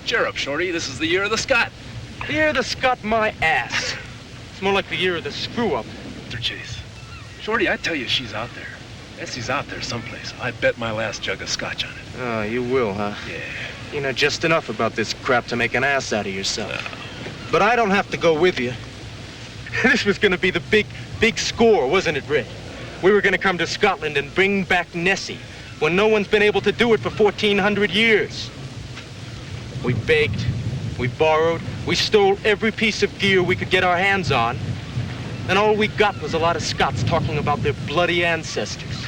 Cheer up, Shorty. This is the year of the Scot. The year of the Scot, my ass. It's more like the year of the screw-up. Chase. Shorty, I tell you, she's out there. Nessie's out there someplace. I bet my last jug of scotch on it. Oh, you will, huh? Yeah. You know just enough about this crap to make an ass out of yourself. No. But I don't have to go with you. This was gonna be the big score, wasn't it, Red? We were gonna come to Scotland and bring back Nessie, when no one's been able to do it for 1,400 years. We begged, we borrowed, we stole every piece of gear we could get our hands on, and all we got was a lot of Scots talking about their bloody ancestors.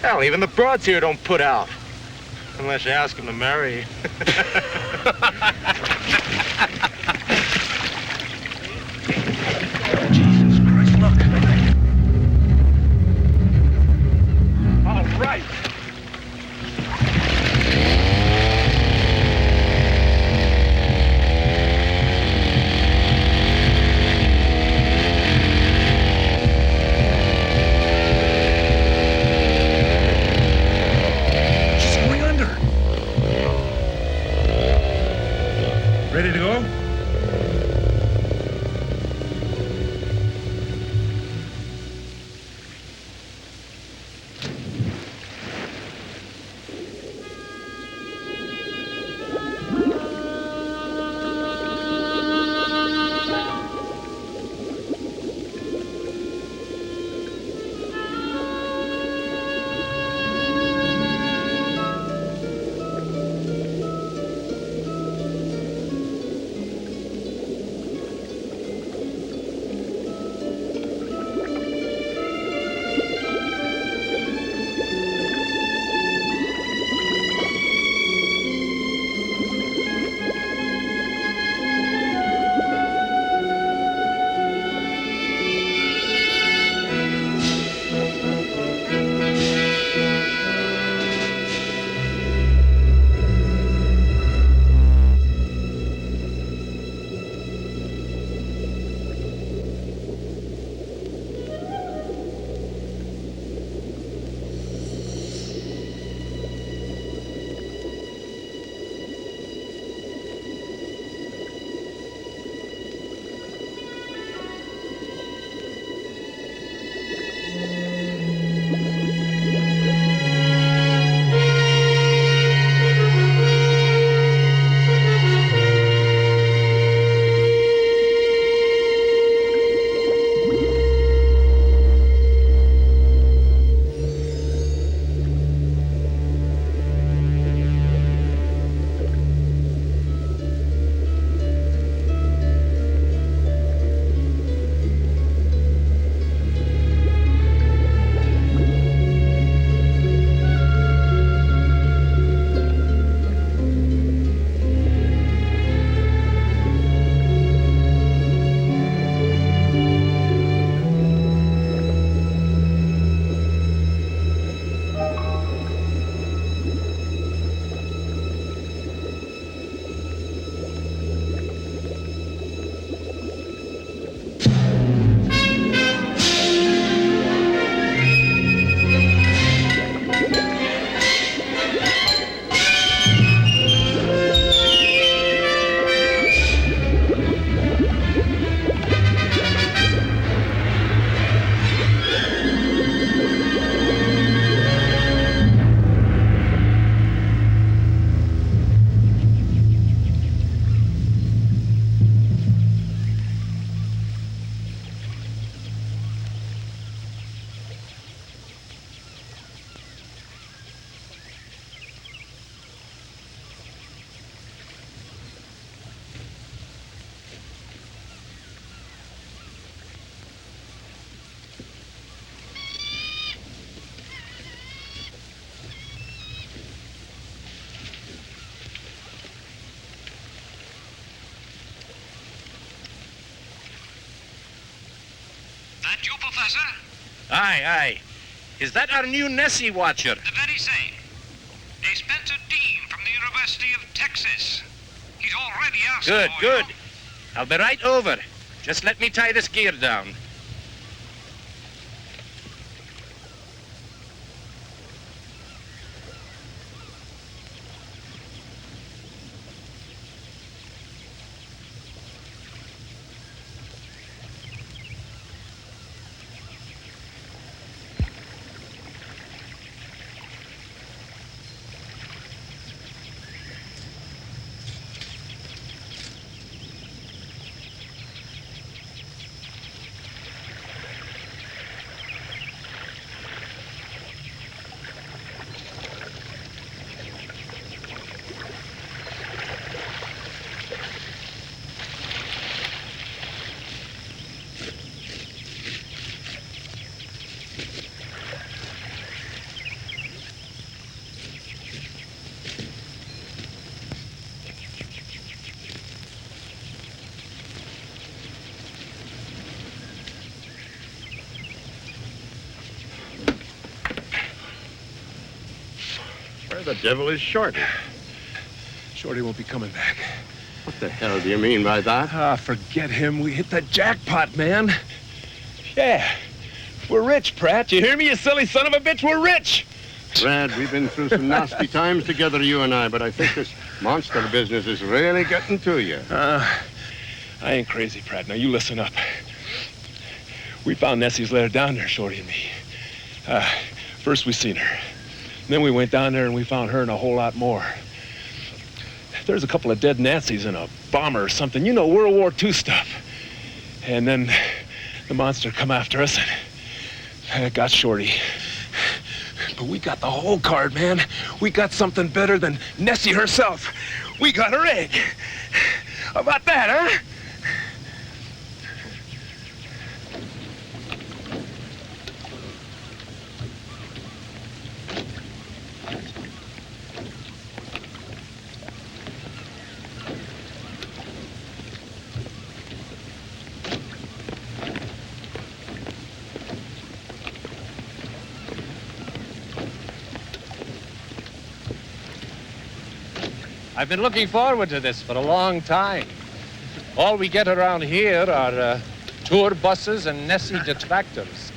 Hell, even the broads here don't put out, unless you ask them to marry you. Jesus Christ, look. All right. Ready to go? That you, Professor? Aye, aye. Is that our new Nessie watcher? The very same. A Spencer Dean from the University of Texas. He's already asked Good, for good. you. I'll be right over. Just let me tie this gear down. Where the devil is Shorty? Shorty won't be coming back. What the hell do you mean by that? Ah, forget him. We hit the jackpot, man. Yeah. We're rich, Pratt. You hear me, you silly son of a bitch? We're rich. Brad, we've been through some nasty times together, you and I, but I think this monster business is really getting to you. I ain't crazy, Pratt. Now, you listen up. We found Nessie's letter down there, Shorty and me. First we seen her. Then we went down there and we found her and a whole lot more. There's a couple of dead Nazis in a bomber or something. You know, World War II stuff. And then the monster come after us and it got Shorty. But we got the whole card, man. We got something better than Nessie herself. We got her egg. How about that, huh? I've been looking forward to this for a long time. All we get around here are tour buses and Nessie detractors.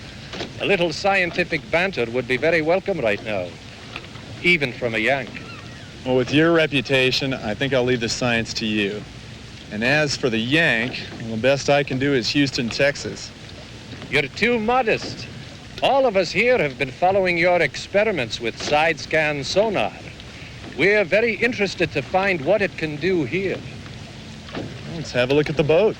A little scientific banter would be very welcome right now, even from a Yank. Well, with your reputation, I think I'll leave the science to you. And as for the Yank, well, the best I can do is Houston, Texas. You're too modest. All of us here have been following your experiments with side-scan sonar. We're very interested to find what it can do here. Let's have a look at the boat.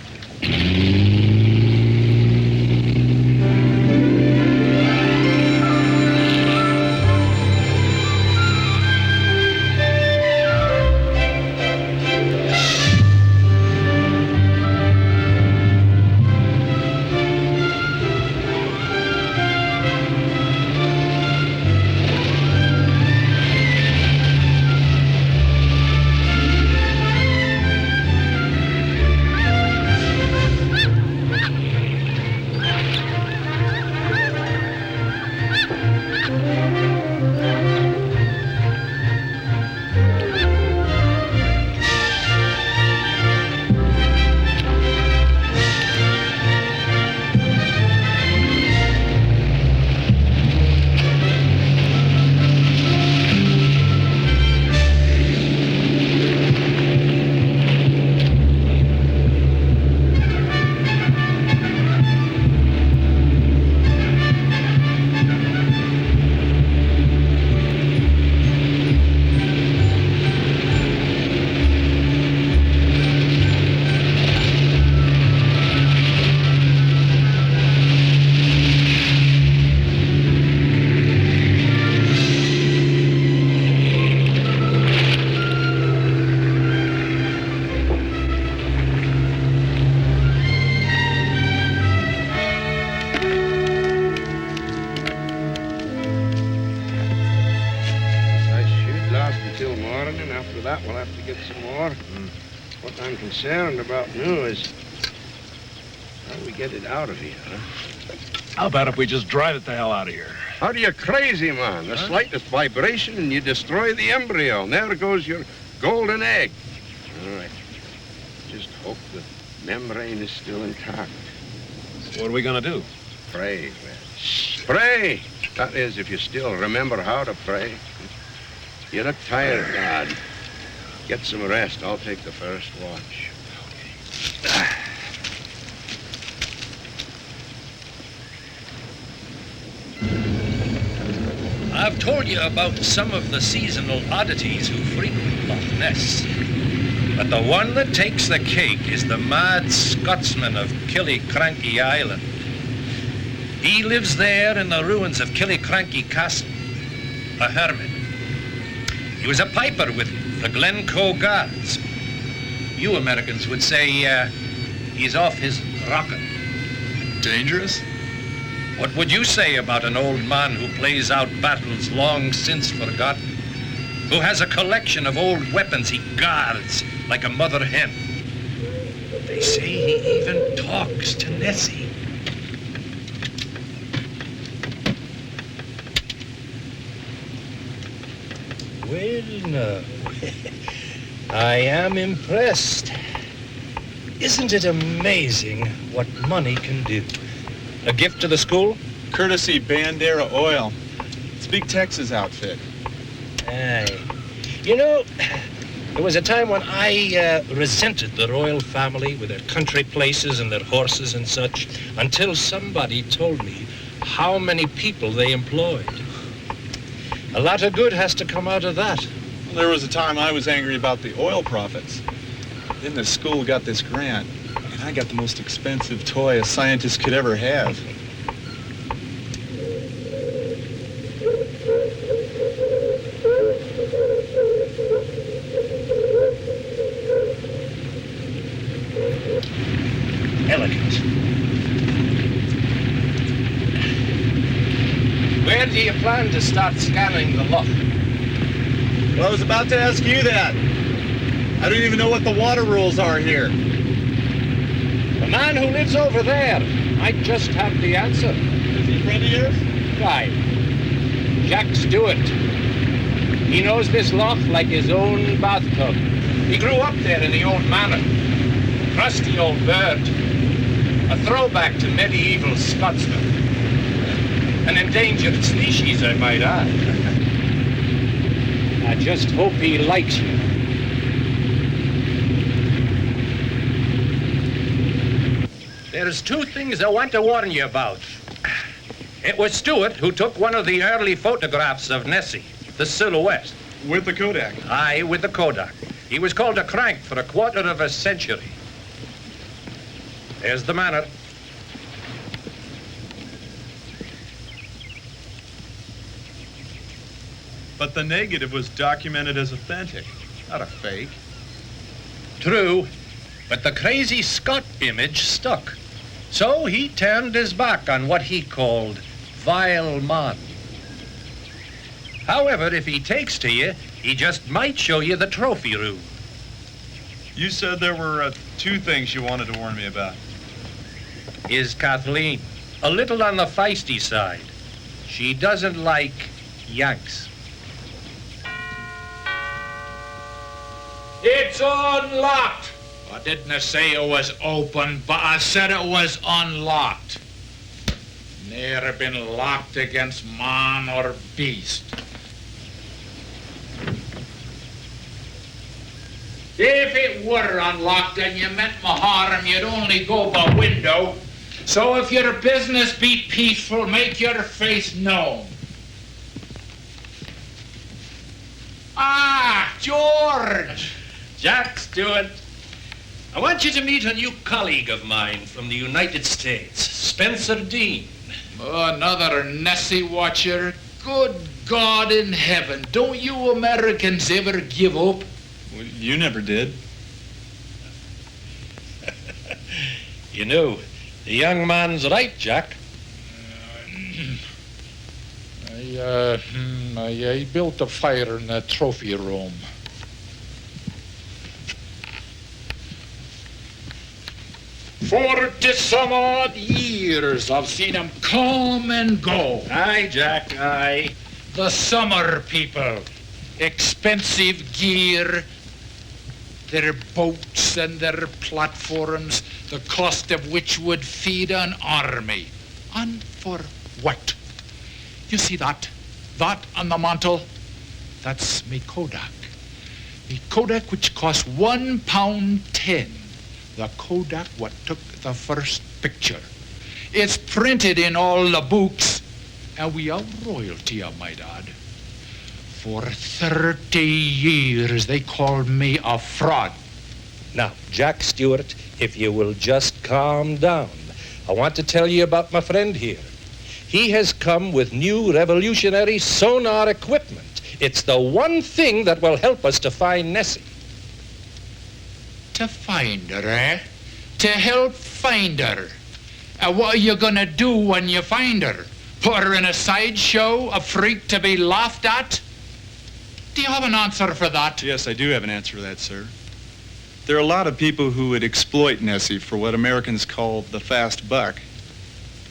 Concerned about now is how we get it out of here, huh? How about if we just drive it the hell out of here? Are you crazy, man? The slightest vibration and you destroy the embryo. And there goes your golden egg. All right. Just hope the membrane is still intact. What are we gonna do? Pray, man. Pray! That is, if you still remember how to pray. You look tired, Dad. Get some rest. I'll take the first watch. I've told you about some of the seasonal oddities who frequent Loch Ness. But the one that takes the cake is the mad Scotsman of Killiecrankie Island. He lives there in the ruins of Killiecrankie Castle, a hermit. He was a piper with the Glencoe Guards. You Americans would say he's off his rocker. Dangerous? What would you say about an old man who plays out battles long since forgotten? Who has a collection of old weapons he guards like a mother hen? They say he even talks to Nessie. Well, no. I am impressed. Isn't it amazing what money can do? A gift to the school? Courtesy Bandera Oil. It's a big Texas outfit. Aye. You know, there was a time when I resented the royal family with their country places and their horses and such, until somebody told me how many people they employed. A lot of good has to come out of that. Well, there was a time I was angry about the oil profits. Then the school got this grant, and I got the most expensive toy a scientist could ever have. Elegant. Where do you plan to start scanning the loch? Well, I was about to ask you that. I don't even know what the water rules are here. The man who lives over there might just have the answer. Is he a friend of yours? Why? Jack Stewart. He knows this loch like his own bathtub. He grew up there in the old manor. Crusty old bird. A throwback to medieval Scotsman. An endangered species, I might add. I just hope he likes you. There's two things I want to warn you about. It was Stuart who took one of the early photographs of Nessie, the silhouette. With the Kodak? Aye, with the Kodak. He was called a crank for a quarter of a century. There's the manor. But the negative was documented as authentic, not a fake. True, but the crazy Scot image stuck. So he turned his back on what he called vile man. However, if he takes to you, he just might show you the trophy room. You said there were two things you wanted to warn me about. Is Kathleen a little on the feisty side? She doesn't like Yanks. It's unlocked. I didn't say it was open, but I said it was unlocked. Never been locked against man or beast. If it were unlocked and you meant my harm, you'd only go by window. So if your business be peaceful, make your face known. Ah, George! Jack Stewart, I want you to meet a new colleague of mine from the United States, Spencer Dean. Another Nessie watcher? Good God in heaven, don't you Americans ever give up? Well, you never did. You know, the young man's right, Jack. I built a fire in the trophy room. 40-some-odd years I've seen 'em come and go. Aye, Jack, aye. The summer people, expensive gear, their boats and their platforms, the cost of which would feed an army. And for what? You see that on the mantel? That's me Kodak. Me Kodak which cost £1.10. The Kodak what took the first picture. It's printed in all the books, and we are royalty, I might add. For 30 years, they called me a fraud. Now, Jack Stewart, if you will just calm down. I want to tell you about my friend here. He has come with new revolutionary sonar equipment. It's the one thing that will help us to find Nessie. To find her, eh? To help find her. What are you gonna do when you find her? Put her in a sideshow, a freak to be laughed at? Do you have an answer for that? Yes, I do have an answer for that, sir. There are a lot of people who would exploit Nessie for what Americans call the fast buck.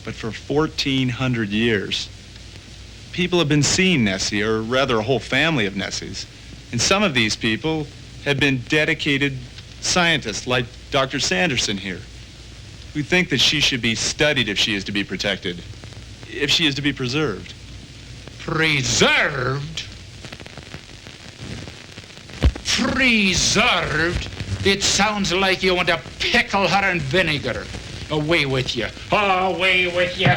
But for 1,400 years, people have been seeing Nessie, or rather a whole family of Nessies. And some of these people have been dedicated scientists like Dr. Sanderson here, who think that she should be studied if she is to be protected, if she is to be preserved. Preserved? Preserved? It sounds like you want to pickle her in vinegar. Away with you. Away with you.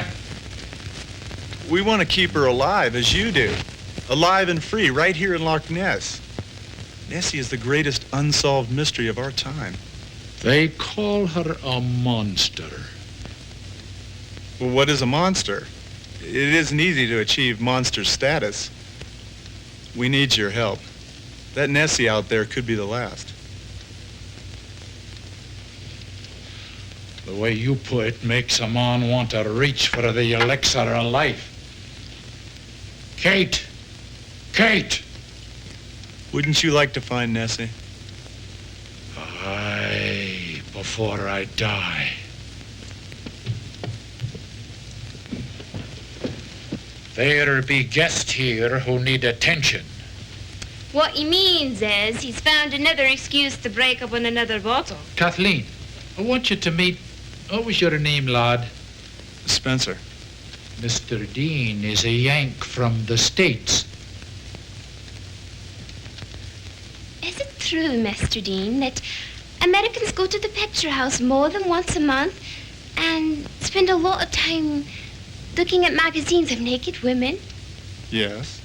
We want to keep her alive, as you do. Alive and free, right here in Loch Ness. Nessie is the greatest unsolved mystery of our time. They call her a monster. Well, what is a monster? It isn't easy to achieve monster status. We need your help. That Nessie out there could be the last. The way you put it makes a man want to reach for the elixir of life. Kate! Kate! Wouldn't you like to find Nessie? Aye, before I die. There be guests here who need attention. What he means is he's found another excuse to break up on another bottle. Kathleen, I want you to meet... What was your name, lad? Spencer. Mr. Dean is a Yank from the States. Is it true, Mr. Dean, that Americans go to the picture house more than once a month and spend a lot of time looking at magazines of naked women? Yes.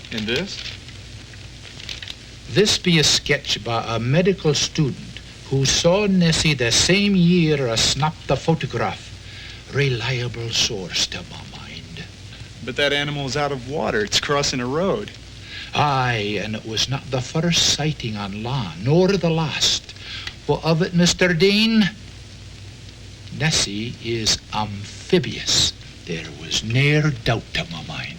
And this? This be a sketch by a medical student who saw Nessie the same year as snapped the photograph. Reliable source to my mind. But that animal is out of water. It's crossing a road. Aye, and it was not the first sighting on land, nor the last. What of it, Mr. Dean? Nessie is amphibious. There was ne'er doubt to my mind.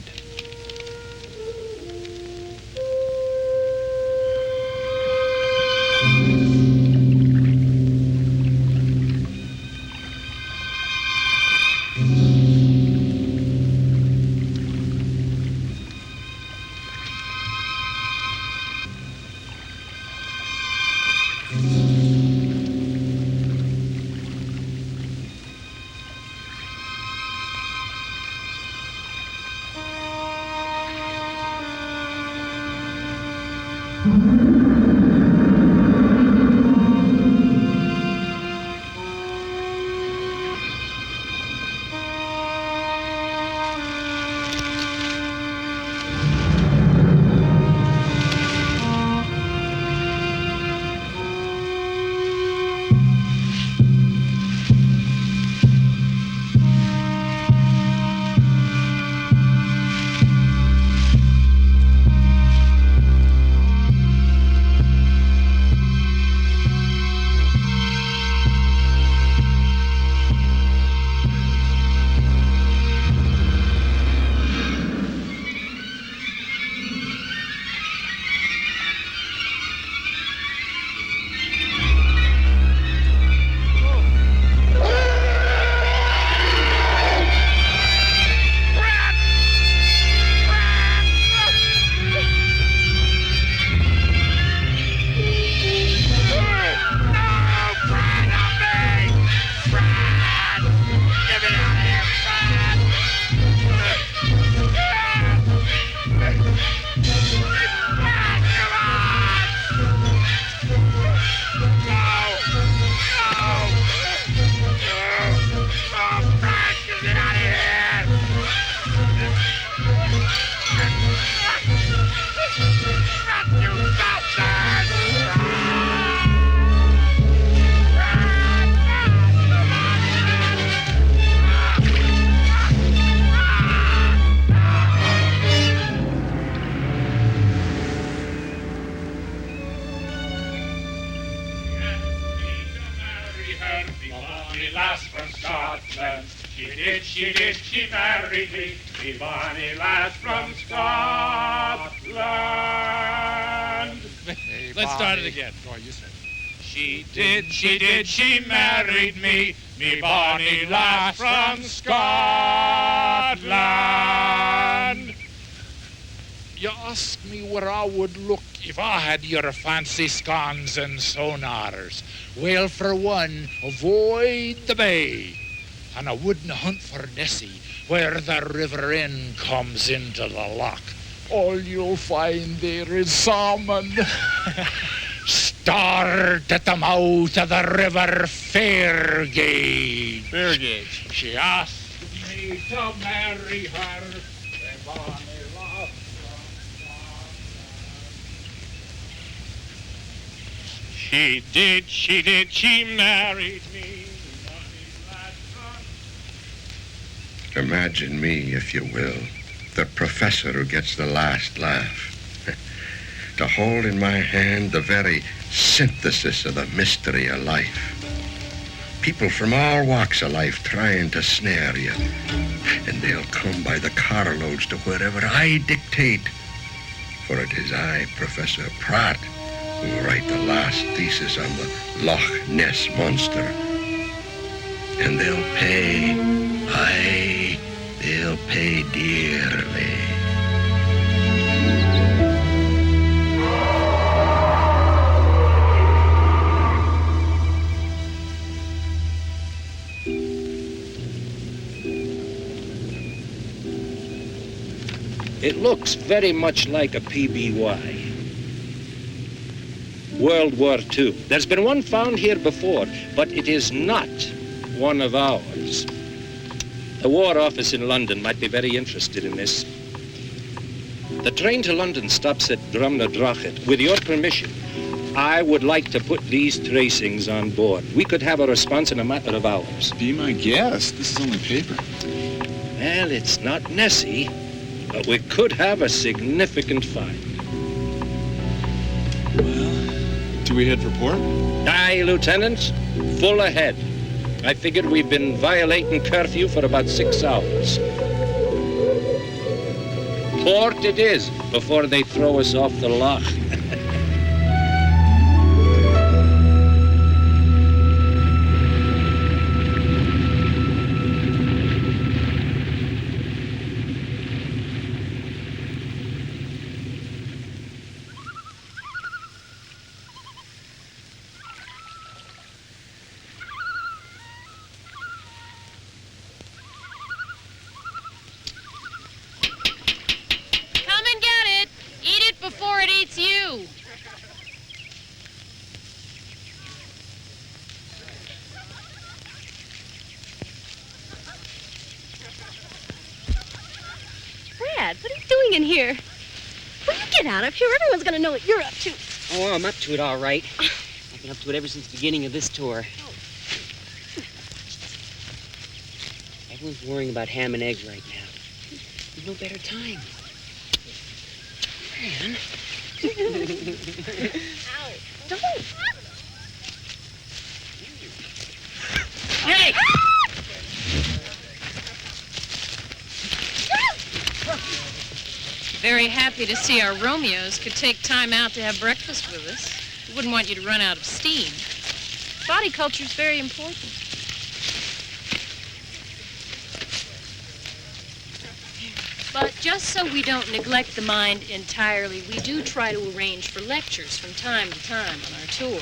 bonny lass from Scotland. She married me bonny lass from Scotland. Let's start it again. Go on, you say it. She She married me bonny lass from Scotland. You ask me where I would look if I had your fancy scones and sonars. Well, for one, avoid the bay. And I wouldn't hunt for Nessie, where the river Inn comes into the loch. All you'll find there is salmon. Start at the mouth of the river Fairgate. Fairgate. She asked me to marry her. She did, she married me. Imagine me, if you will, the professor who gets the last laugh. To hold in my hand the very synthesis of the mystery of life. People from all walks of life trying to snare you. And they'll come by the carloads to wherever I dictate. For it is I, Professor Pratt, who will write the last thesis on the Loch Ness Monster. And they'll pay, aye, they'll pay dearly. It looks very much like a PBY. World War II. There's been one found here before, but it is not one of ours. The War Office in London might be very interested in this. The train to London stops at Drumnadrachet. With your permission, I would like to put these tracings on board. We could have a response in a matter of hours. Be my guest. This is only paper. Well, it's not Nessie, but we could have a significant find. Well, do we head for port? Aye, Lieutenant. Full ahead. I figured we've been violating curfew for about 6 hours. Port it is, before they throw us off the loch. Here. Will you get out of here? Everyone's gonna know what you're up to. Oh, I'm up to it, all right. I've been up to it ever since the beginning of this tour. Everyone's worrying about ham and eggs right now. There's no better time. Man. Ow. Don't. Hey! Very happy to see our Romeos could take time out to have breakfast with us. We wouldn't want you to run out of steam. Body culture is very important. But just so we don't neglect the mind entirely, we do try to arrange for lectures from time to time on our tour.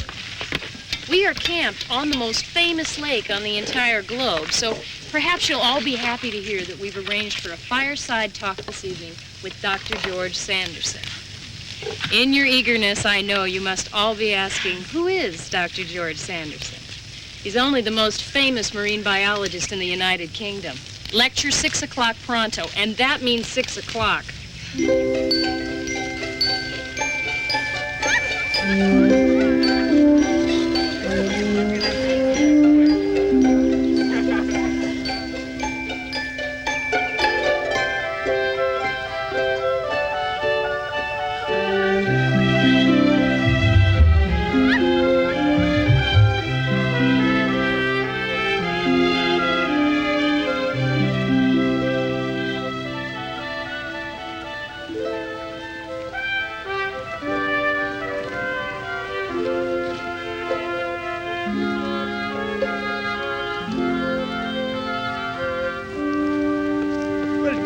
We are camped on the most famous lake on the entire globe, so perhaps you'll all be happy to hear that we've arranged for a fireside talk this evening with Dr. George Sanderson. In your eagerness, I know you must all be asking, who is Dr. George Sanderson? He's only the most famous marine biologist in the United Kingdom. Lecture 6 o'clock pronto, and that means 6 o'clock.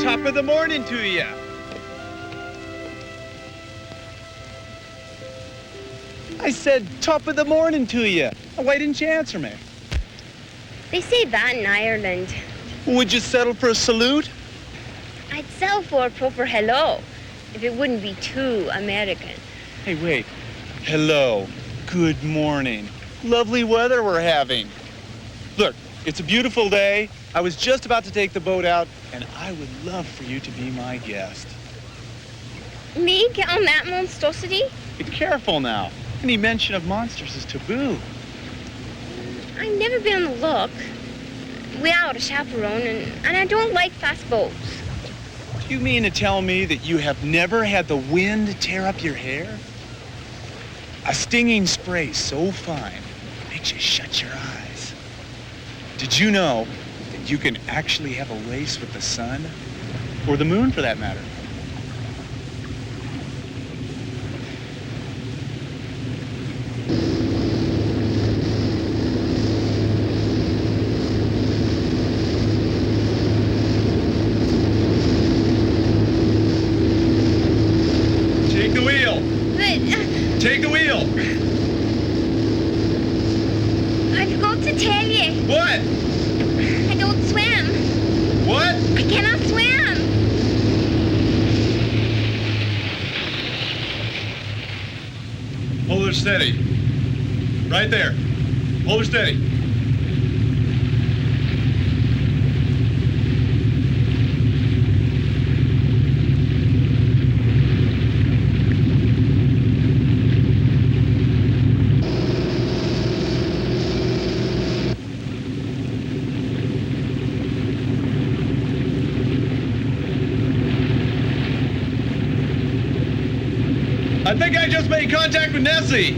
Top of the morning to you. I said top of the morning to you. Why didn't you answer me? They say that in Ireland. Would you settle for a salute? I'd settle for a proper hello, if it wouldn't be too American. Hey, wait. Hello. Good morning. Lovely weather we're having. Look, it's a beautiful day. I was just about to take the boat out, and I would love for you to be my guest. Me get on that monstrosity? Be careful now. Any mention of monsters is taboo. I've never been on the Loch. Without a chaperone, and I don't like fast boats. Do you mean to tell me that you have never had the wind tear up your hair? A stinging spray so fine, it makes you shut your eyes. Did you know that you can actually have a race with the sun? Or the moon, for that matter? Take the wheel. I forgot to tell you. What? I don't swim. What? I cannot swim. Hold her steady. Right there. Hold her steady. I think I just made contact with Nessie.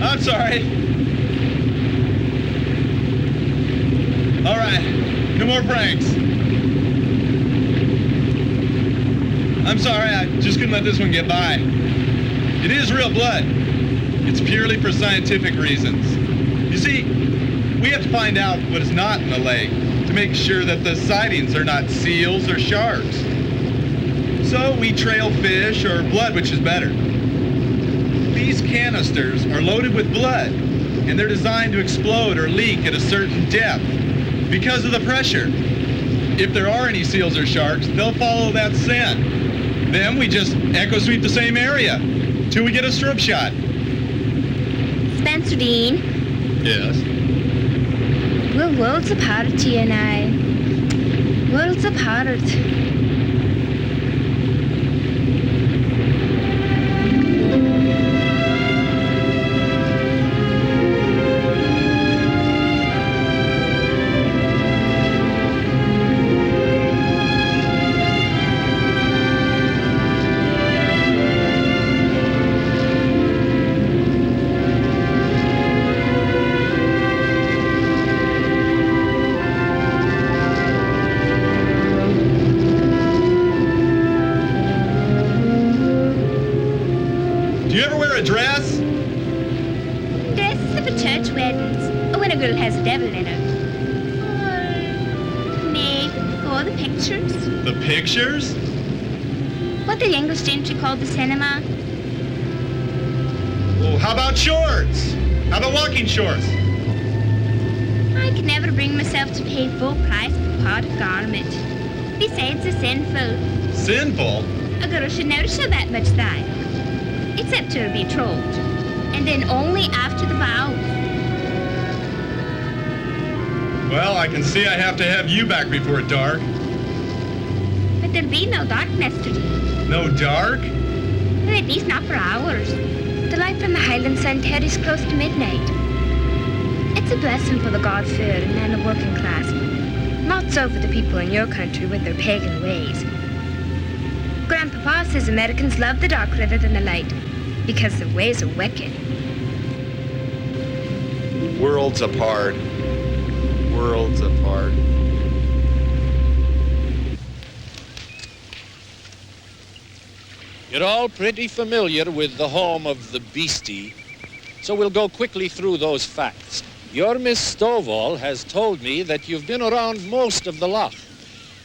I'm sorry. All right, no more pranks. I'm sorry, I just couldn't let this one get by. It is real blood. It's purely for scientific reasons. You see, we have to find out what is not in the lake to make sure that the sightings are not seals or sharks. So we trail fish or blood, which is better. These canisters are loaded with blood, and they're designed to explode or leak at a certain depth because of the pressure. If there are any seals or sharks, they'll follow that scent. Then we just echo sweep the same area till we get a strip shot. Spencer Dean. Yes? We're worlds apart, you and I. Worlds apart. Pictures? What the English gentry called the cinema. Well, how about shorts? How about walking shorts? I could never bring myself to pay full price for part of garment. Besides, it's sinful. Sinful? A girl should never show that much thigh. Except to her betrothed. And then only after the vows. Well, I can see I have to have you back before dark. But there'll be no darkness today. No dark? Well, at least not for hours. The light from the Highland sun tarries close to midnight. It's a blessing for the God-fearing and the working class. Not so for the people in your country with their pagan ways. Grandpapa says Americans love the dark rather than the light because their ways are wicked. Worlds apart. Worlds apart. You're all pretty familiar with the home of the beastie, so we'll go quickly through those facts. Your Miss Stovall has told me that you've been around most of the loch,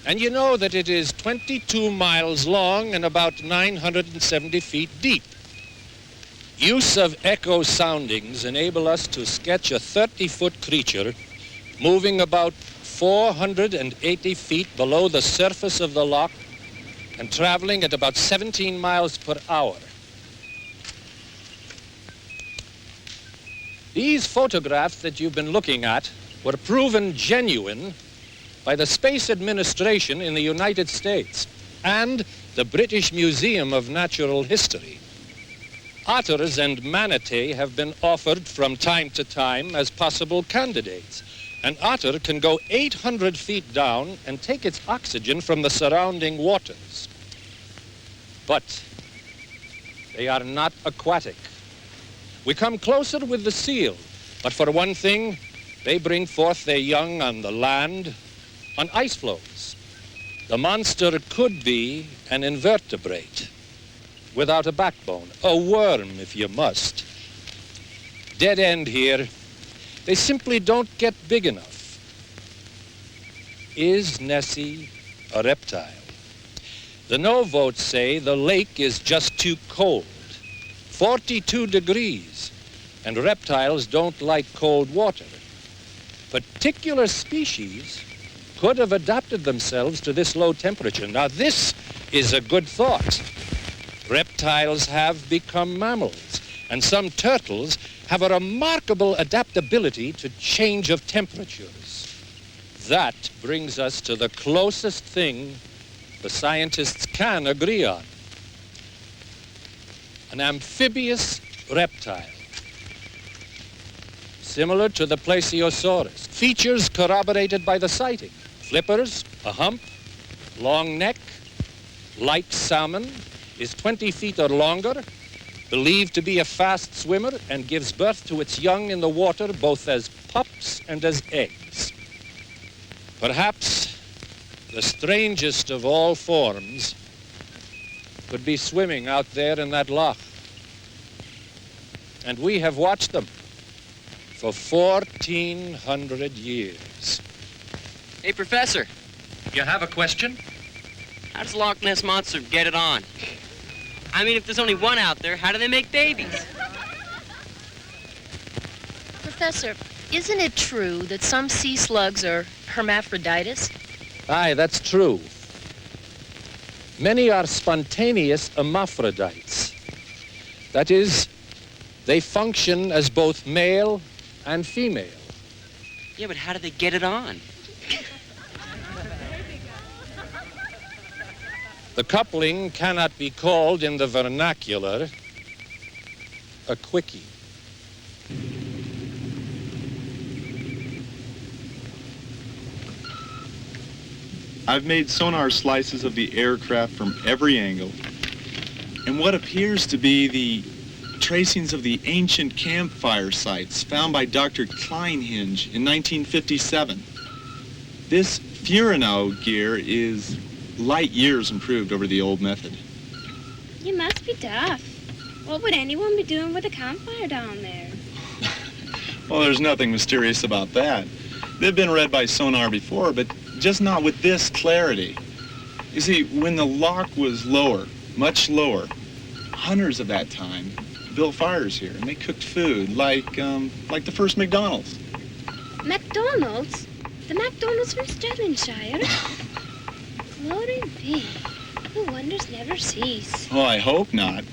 and you know that it is 22 miles long and about 970 feet deep. Use of echo soundings enable us to sketch a 30-foot creature moving about 480 feet below the surface of the loch and traveling at about 17 miles per hour. These photographs that you've been looking at were proven genuine by the Space Administration in the United States and the British Museum of Natural History. Otters and manatee have been offered from time to time as possible candidates. An otter can go 800 feet down and take its oxygen from the surrounding waters. But they are not aquatic. We come closer with the seal, but for one thing, they bring forth their young on the land on ice floes. The monster could be an invertebrate without a backbone, a worm if you must. Dead end here. They simply don't get big enough. Is Nessie a reptile? The no votes say the lake is just too cold, 42 degrees, and reptiles don't like cold water. Particular species could have adapted themselves to this low temperature. Now, this is a good thought. Reptiles have become mammals, and some turtles have a remarkable adaptability to change of temperatures. That brings us to the closest thing the scientists can agree on. An amphibious reptile, similar to the plesiosaurus. Features corroborated by the sighting. Flippers, a hump, long neck, light salmon, is 20 feet or longer, believed to be a fast swimmer, and gives birth to its young in the water both as pups and as eggs. Perhaps the strangest of all forms could be swimming out there in that loch. And we have watched them for 1,400 years. Hey, Professor. You have a question? How does Loch Ness Monster get it on? I mean, if there's only one out there, how do they make babies? Professor, isn't it true that some sea slugs are hermaphrodites? Aye, that's true. Many are spontaneous hermaphrodites. That is, they function as both male and female. Yeah, but how do they get it on? The coupling cannot be called in the vernacular a quickie. I've made sonar slices of the aircraft from every angle, and what appears to be the tracings of the ancient campfire sites found by Dr. Kleinhinge in 1957. This Furano gear is light years improved over the old method. You must be daft. What would anyone be doing with a campfire down there? Well, there's nothing mysterious about that. They've been read by sonar before, but just not with this clarity. You see, when the loch was lower, much lower, hunters of that time built fires here, and they cooked food like the first McDonald's. McDonald's? The McDonald's from Stirlingshire? Glory be. The wonders never cease. Well, I hope not.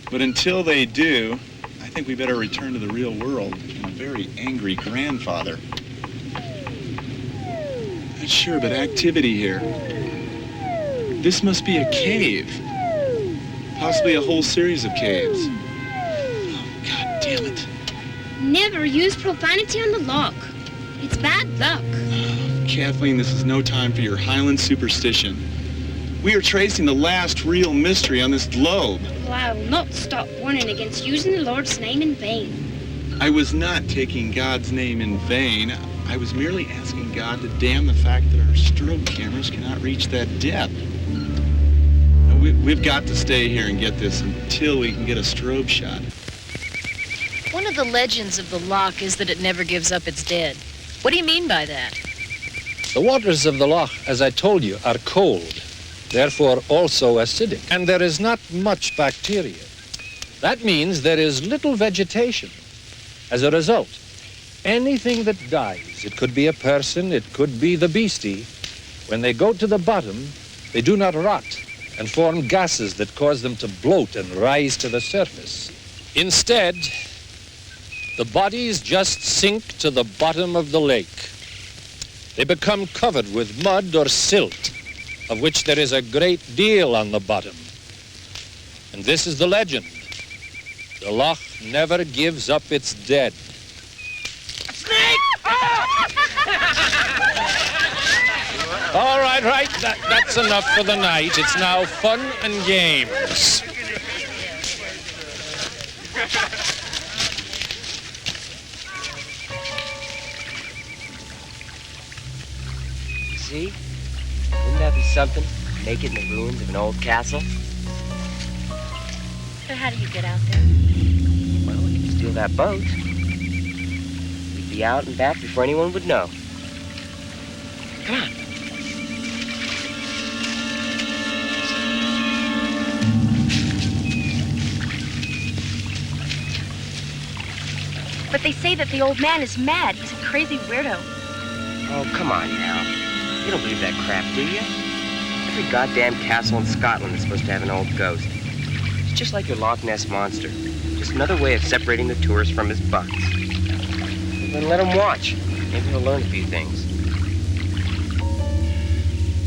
But until they do, I think we better return to the real world and a very angry grandfather. Not sure, but activity here. This must be a cave. Possibly a whole series of caves. Oh, God damn it. Never use profanity on the loch. It's bad luck. Kathleen, this is no time for your Highland superstition. We are tracing the last real mystery on this globe. Well, I will not stop warning against using the Lord's name in vain. I was not taking God's name in vain. I was merely asking God to damn the fact that our strobe cameras cannot reach that depth. We've got to stay here and get this until we can get a strobe shot. One of the legends of the loch is that it never gives up its dead. What do you mean by that? The waters of the loch, as I told you, are cold, therefore also acidic, and there is not much bacteria. That means there is little vegetation. As a result, anything that dies, it could be a person, it could be the beastie, when they go to the bottom, they do not rot and form gases that cause them to bloat and rise to the surface. Instead, the bodies just sink to the bottom of the lake. They become covered with mud or silt, of which there is a great deal on the bottom. And this is the legend. The loch never gives up its dead. Snake! All right. That's enough for the night. It's now fun and games. See? Wouldn't that be something? Make it in the ruins of an old castle? So how do you get out there? Well, we could steal that boat. We'd be out and back before anyone would know. Come on. But they say that the old man is mad. He's a crazy weirdo. Oh, come on now. You don't believe that crap, do you? Every goddamn castle in Scotland is supposed to have an old ghost. It's just like your Loch Ness Monster. Just another way of separating the tourist from his bucks. Then let him watch. Maybe he'll learn a few things.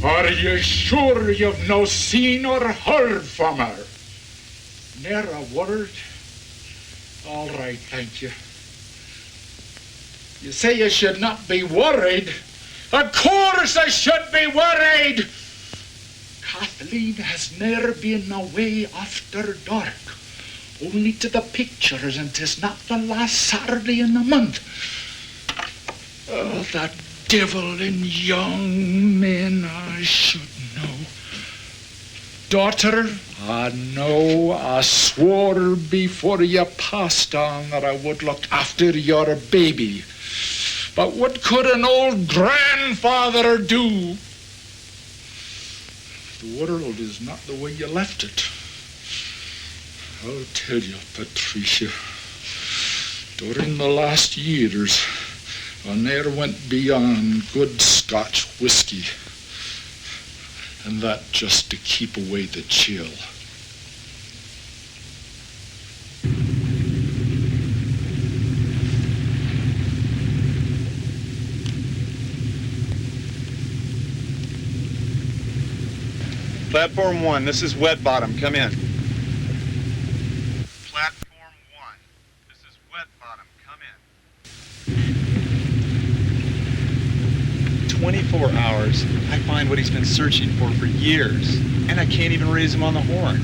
Are you sure you've no seen or heard from her? Ne'er a word? All right, thank you. You say you should not be worried. Of course I should be worried. Kathleen has ne'er been away after dark. Only to the pictures, and 'tis not the last Saturday in the month. Oh, that devil in young men, I should know. Daughter, I know I swore before you passed on that I would look after your baby. But what could an old grandfather do? The world is not the way you left it. I'll tell you, Patricia, during the last years, I ne'er went beyond good Scotch whiskey, and that just to keep away the chill. Platform 1, this is Wet Bottom. Come in. Platform 1, this is Wet Bottom. Come in. 24 hours, I find what he's been searching for years, and I can't even raise him on the horn.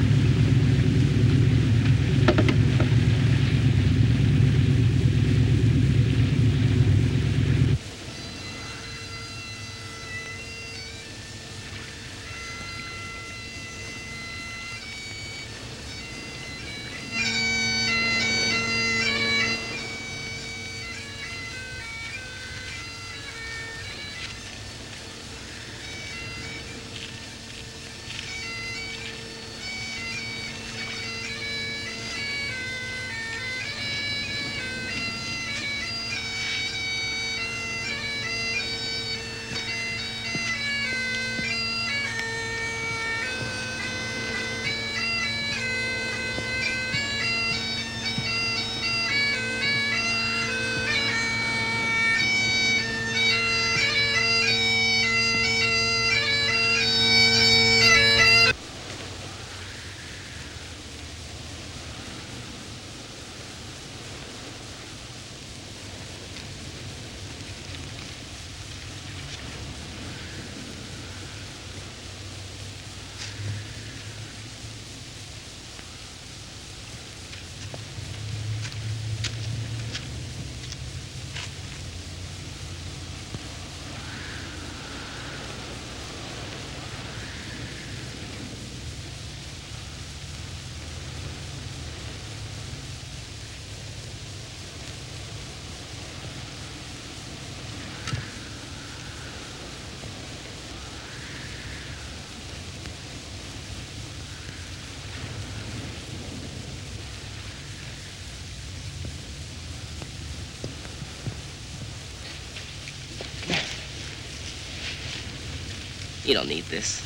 You don't need this.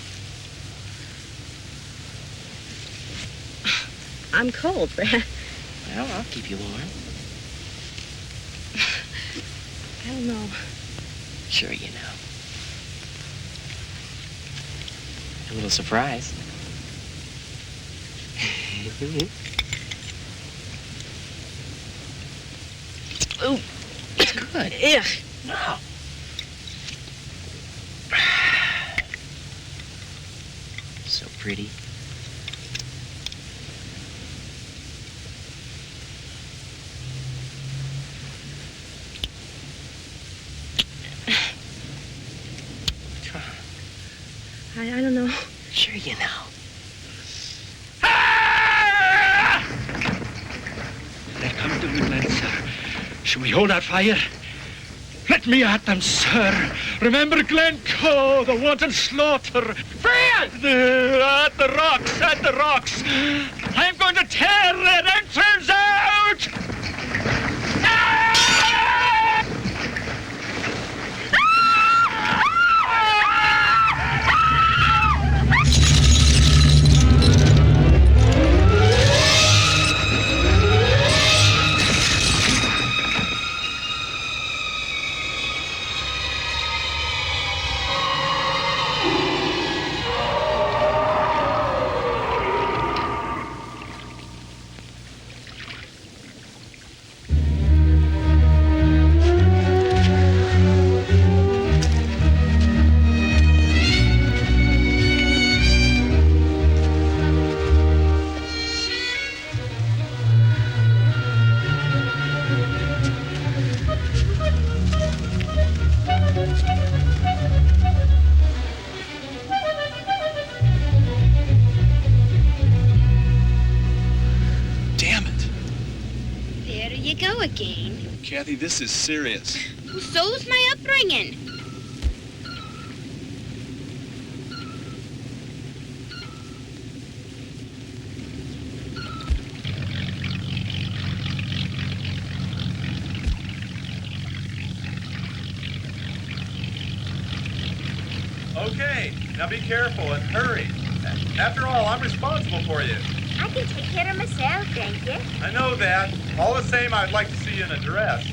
I'm cold, Pratt. Well, I'll keep you warm. I don't know. Sure you know. A little surprise. Ooh, it's good. Ugh. Wow. So pretty. I don't know. Sure you know. They're coming to Woodland, sir. Should we hold our fire? Let me at them, sir. Remember Glencoe, the wanton slaughter. Pratt! At the rocks, at the rocks. I'm going to tear that entrance out! Kathy, this is serious. Well, so's my upbringing. Okay, now be careful and hurry. After all, I'm responsible for you. I can take care of myself, thank you. I know that. All the same, I'd like to see you in a dress.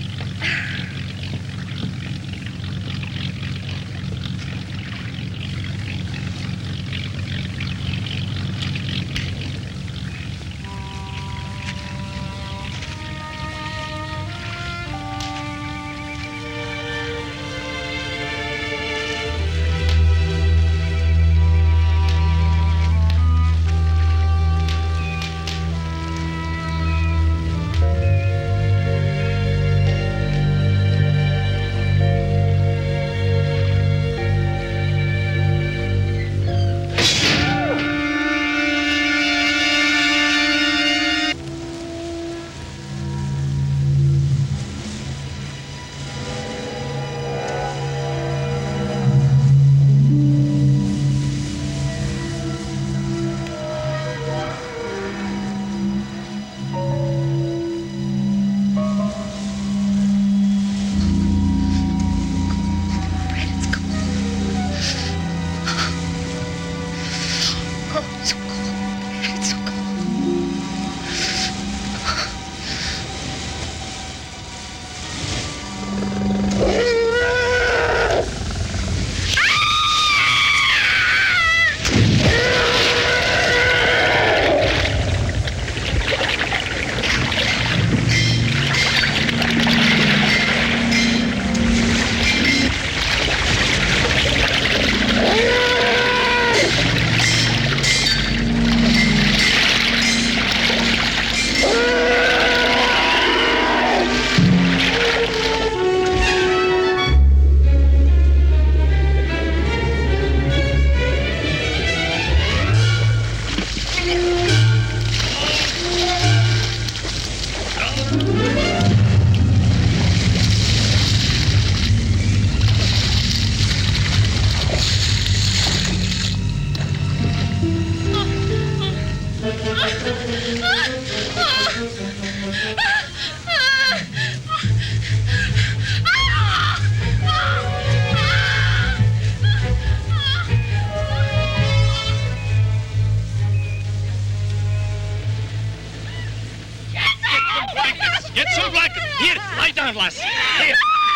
Here, lie down, lass. Here.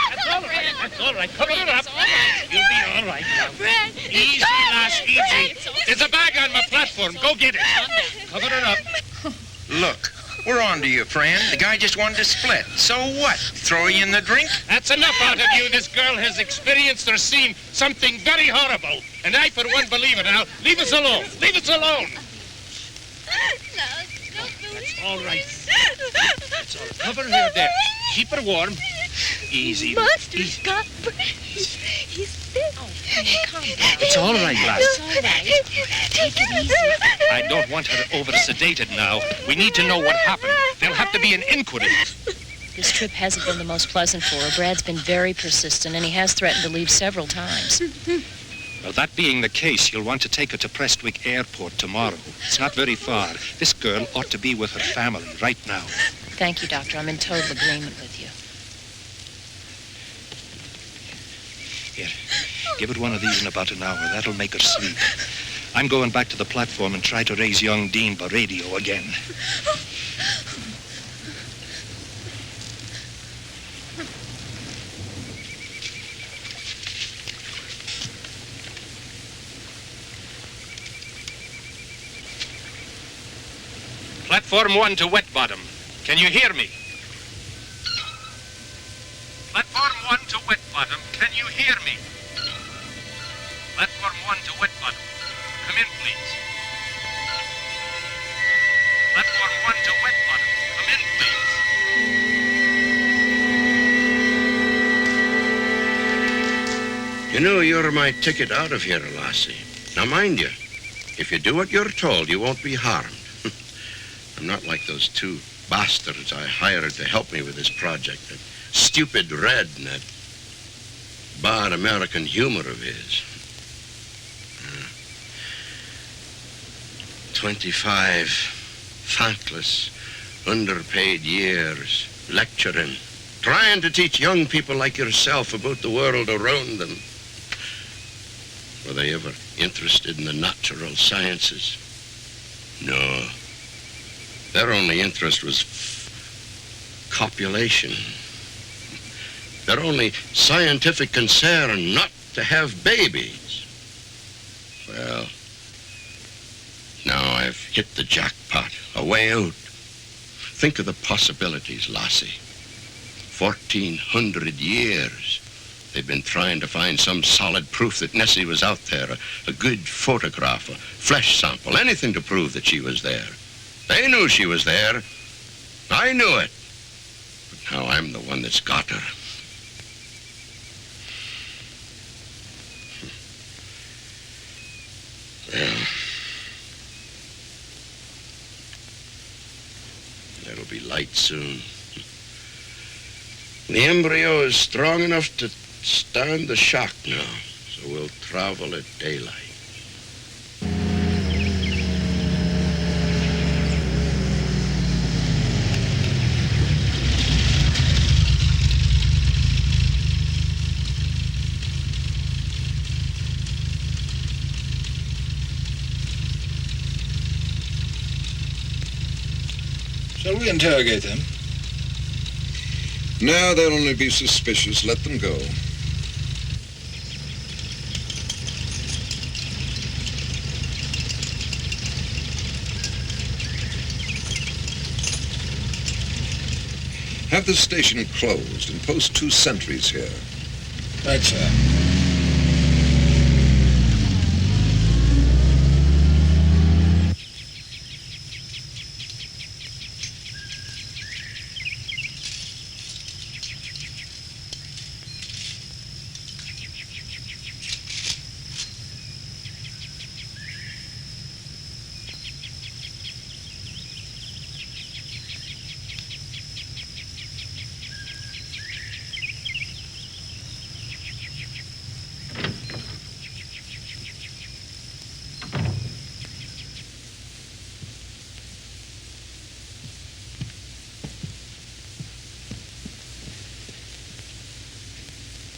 That's all right. That's all right. Cover it up. You'll be all right now. Brad, Easy, lass, easy. There's a bag on my platform. Go get it. Cover her up. Look, we're on to you, friend. The guy just wanted to split. So what? Throw you in the drink? That's enough out of you. This girl has experienced or seen something very horrible. And I, for one, believe it now. Leave us alone. Leave us alone. That's all right. That's all right. Cover her there. Keep her warm. Easy. Monster's got He's sick. Oh, calm down. It's all right, lass. It's all right. Take it easy. I don't want her over-sedated now. We need to know what happened. There'll have to be an inquiry. This trip hasn't been the most pleasant for her. Brad's been very persistent, and he has threatened to leave several times. Well, that being the case, you'll want to take her to Prestwick Airport tomorrow. It's not very far. This girl ought to be with her family right now. Thank you, Doctor. I'm in total agreement with you. Here, give it one of these in about an hour. That'll make her sleep. I'm going back to the platform and try to raise young Dean by radio again. Platform 1 to Wet Bottom. Can you hear me? Platform 1 to Wet Bottom. Can you hear me? Platform 1 to Wet Bottom. Come in, please. Platform 1 to Wet Bottom. Come in, please. You know, you're my ticket out of here, lassie. Now, mind you, if you do what you're told, you won't be harmed. I'm not like those two bastards I hired to help me with this project. That stupid Red and that bad American humor of his. 25 thankless, underpaid years lecturing, trying to teach young people like yourself about the world around them. Were they ever interested in the natural sciences? No. Their only interest was copulation. Their only scientific concern not to have babies. Well, now I've hit the jackpot, a way out. Think of the possibilities, lassie. 1,400 years. They've been trying to find some solid proof that Nessie was out there, a good photograph, a flesh sample, anything to prove that she was there. They knew she was there. I knew it. But now I'm the one that's got her. Well, there'll be light soon. The embryo is strong enough to stand the shock now, so we'll travel at daylight. Shall we interrogate them? No, they'll only be suspicious. Let them go. Have the station closed and post 2 sentries here. Right, sir.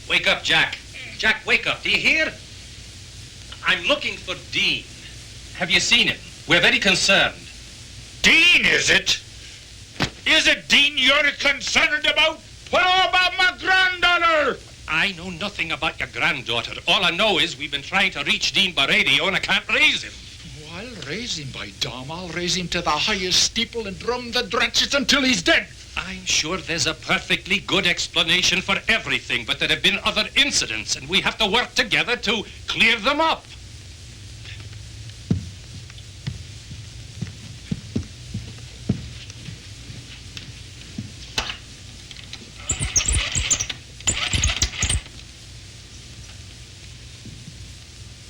Wake up, Jack. Jack, wake up. Do you hear? I'm looking for Dean. Have you seen him? We're very concerned. Dean, is it? Is it Dean you're concerned about? I know nothing about your granddaughter. All I know is we've been trying to reach Dean by radio and I can't raise him. Oh, I'll raise him, by Dom. I'll raise him to the highest steeple and drum the drenches until he's dead. I'm sure there's a perfectly good explanation for everything, but there have been other incidents, and we have to work together to clear them up.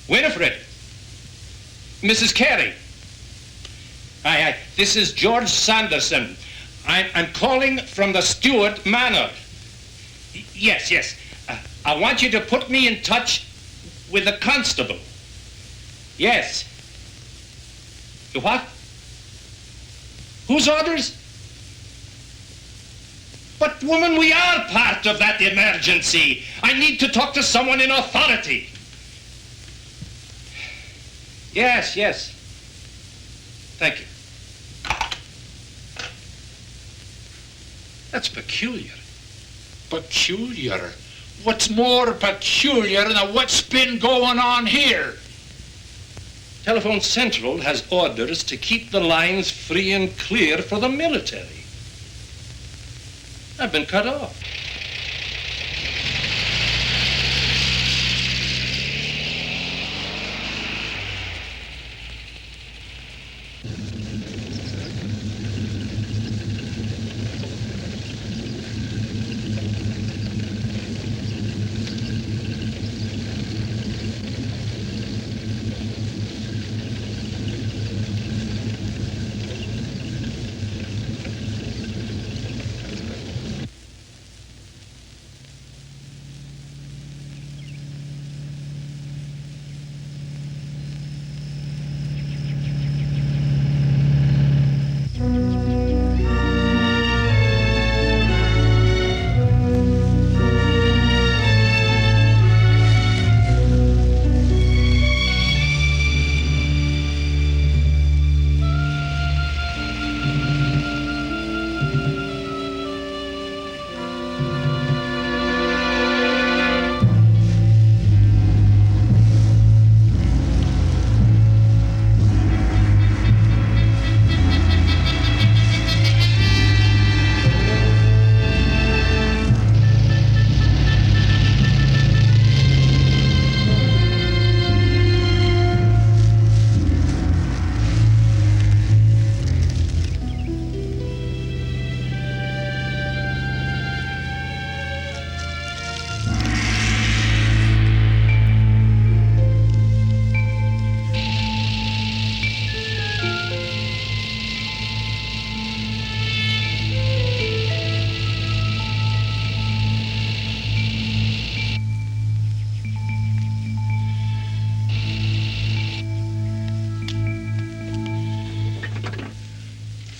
Winifred. Mrs. Carey. Aye. This is George Sanderson. I'm calling from the Stewart Manor. Yes. I want you to put me in touch with the constable. Yes. What? Whose orders? But, woman, we are part of that emergency. I need to talk to someone in authority. Yes. Thank you. That's peculiar. Peculiar? What's more peculiar than what's been going on here? Telephone Central has orders to keep the lines free and clear for the military. I've been cut off.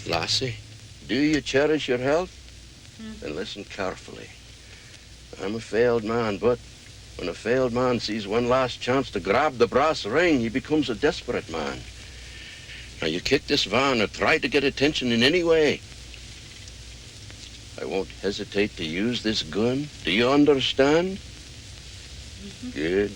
Lassie, do you cherish your health? Then listen carefully. I'm a failed man, but when a failed man sees one last chance to grab the brass ring, he becomes a desperate man. Now, you kick this van or try to get attention in any way, I won't hesitate to use this gun. Do you understand? Good.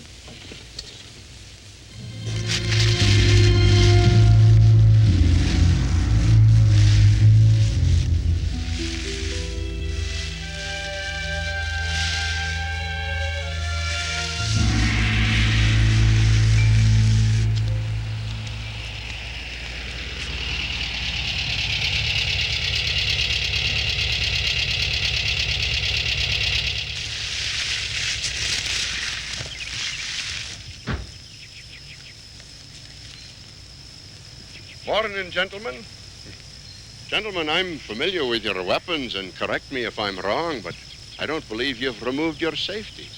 Morning, gentlemen. Gentlemen, I'm familiar with your weapons, and correct me if I'm wrong, but I don't believe you've removed your safety.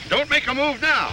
Don't make a move now.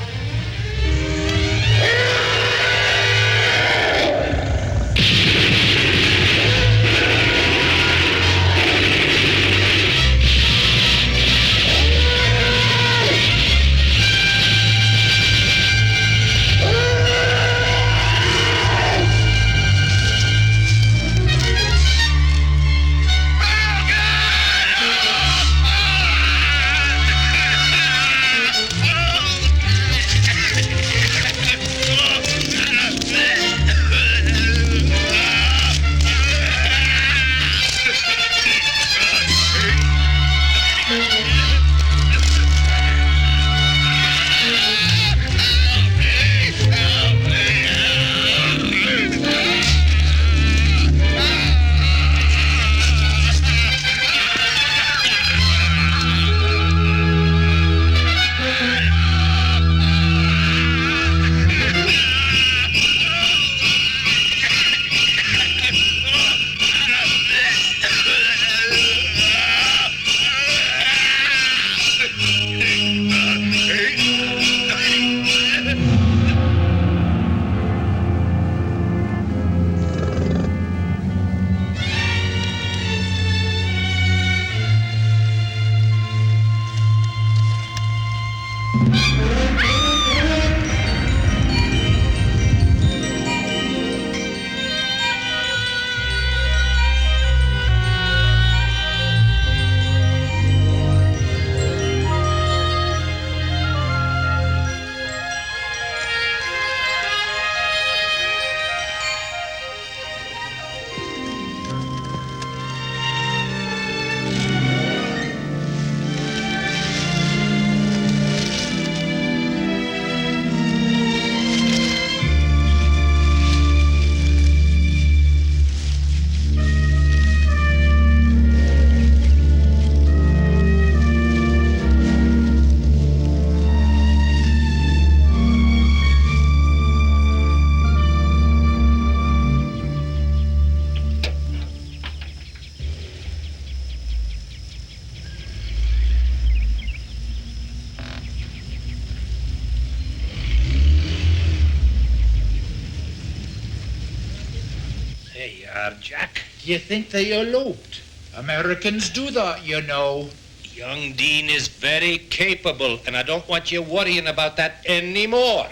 her, Jack. You think they eloped? Americans do that, you know. Young Dean is very capable, and I don't want you worrying about that anymore.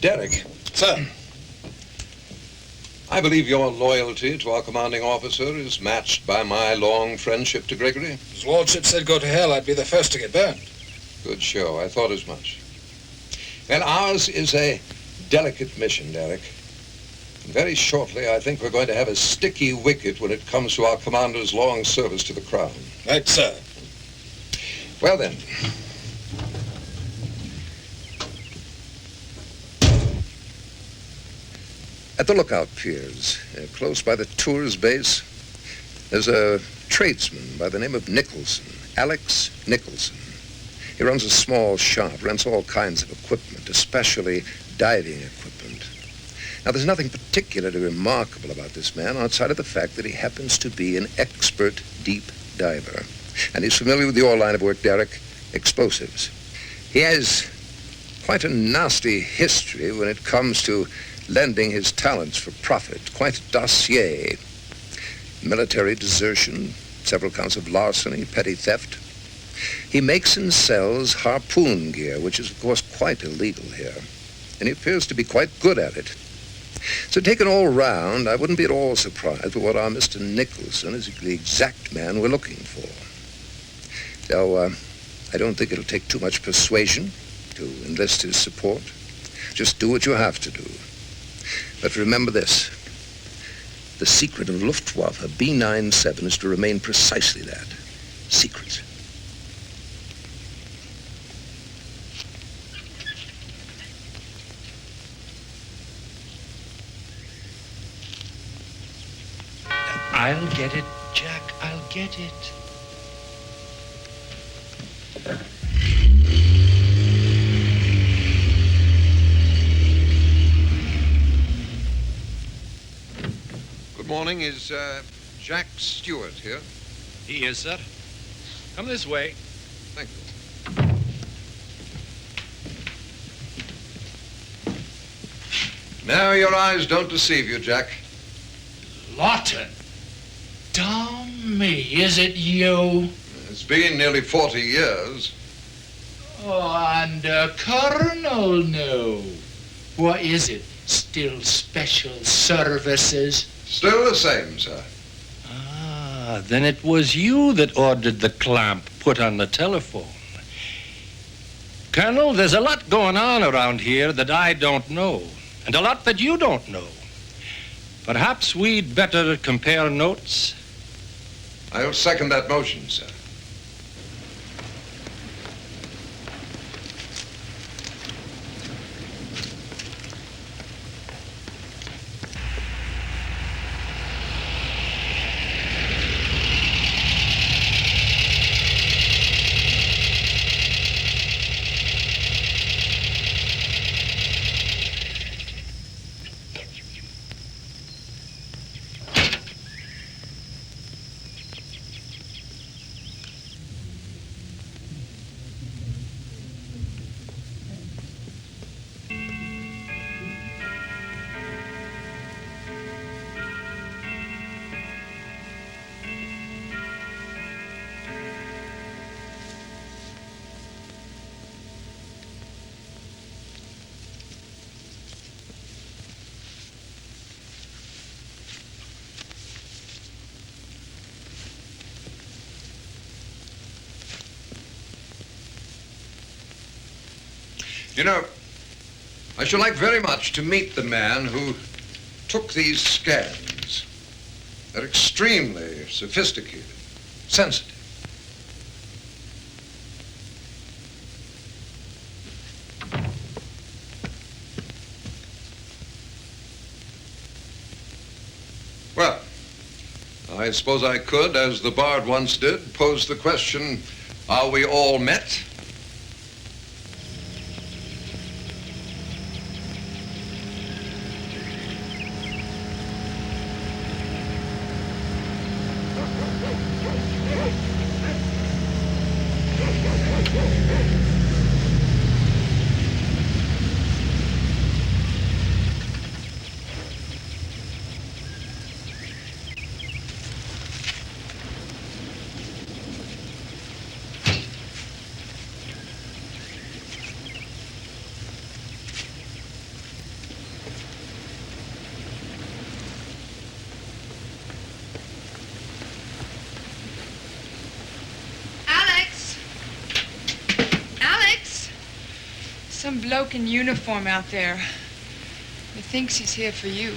Derek. Sir. I believe your loyalty to our commanding officer is matched by my long friendship to Gregory. His lordship said go to hell, I'd be the first to get burned. Good show. I thought as much. Well, ours is a delicate mission, Derek. And very shortly, I think we're going to have a sticky wicket when it comes to our commander's long service to the Crown. Right, sir. Well, then. At the lookout piers, close by the tours base, there's a tradesman by the name of Nicholson, Alex Nicholson. He runs a small shop, rents all kinds of equipment, especially diving equipment. Now, there's nothing particularly remarkable about this man outside of the fact that he happens to be an expert deep diver. And he's familiar with your line of work, Derek, explosives. He has quite a nasty history when it comes to lending his talents for profit, quite a dossier. Military desertion, several counts of larceny, petty theft. He makes and sells harpoon gear, which is, of course, quite illegal here. And he appears to be quite good at it. So taken all round, I wouldn't be at all surprised with what our Mr. Nicholson is the exact man we're looking for. So, I don't think it'll take too much persuasion to enlist his support. Just do what you have to do. But remember this. The secret of Luftwaffe B-97 is to remain precisely that. Secret. I'll get it, Jack. I'll get it. Good morning. Is Jack Stewart here? He is, sir. Come this way. Thank you. Now your eyes don't deceive you, Jack. Lawton. Damn me, is it you? It's been nearly 40 years. Oh, and Colonel, no. What is it? Still special services? Still the same, sir. Ah, then it was you that ordered the clamp put on the telephone. Colonel, there's a lot going on around here that I don't know, and a lot that you don't know. Perhaps we'd better compare notes. I'll second that motion, sir. You know, I should like very much to meet the man who took these scans. They're extremely sophisticated, sensitive. Well, I suppose I could, as the Bard once did, pose the question, are we all met? bloke in uniform out there. He thinks he's here for you.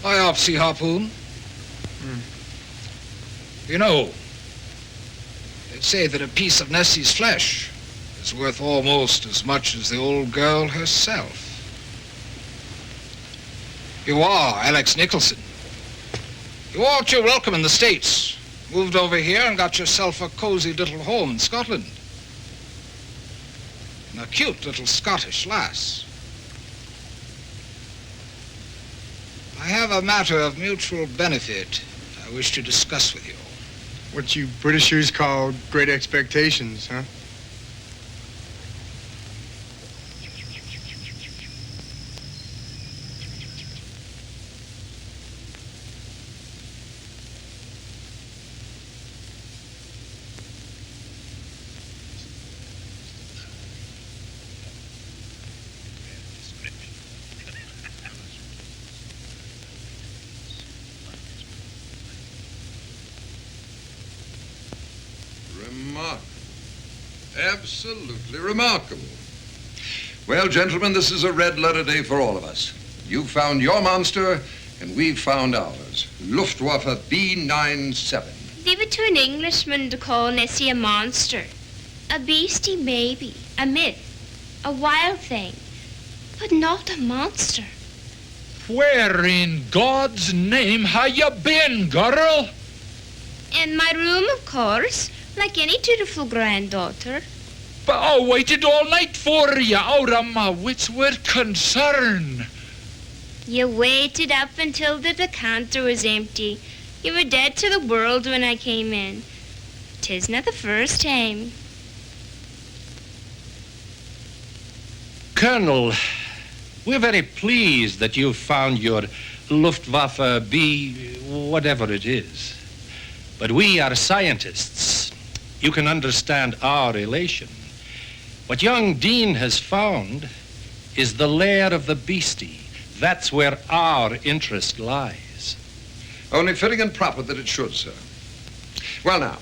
Biopsy harpoon. You know, they say that a piece of Nessie's flesh is worth almost as much as the old girl herself. You are Alex Nicholson. You aren't your welcome in the States. Moved over here and got yourself a cozy little home in Scotland. And a cute little Scottish lass. I have a matter of mutual benefit I wish to discuss with you. What you Britishers call great expectations, huh? Absolutely remarkable. Well, gentlemen, this is a red-letter day for all of us. You found your monster, and we found ours. Luftwaffe B-97. Leave it to an Englishman to call Nessie a monster. A beastie, maybe. A myth. A wild thing. But not a monster. Where in God's name have you been, girl? In my room, of course. Like any dutiful granddaughter. But I waited all night for you, out of my wits with concern. You waited up until the decanter was empty. You were dead to the world when I came in. 'Tis not the first time. Colonel, we're very pleased that you've found your Luftwaffe B, whatever it is. But we are scientists. You can understand our elation. What young Dean has found is the lair of the beastie. That's where our interest lies. Only fitting and proper that it should, sir. Well, now,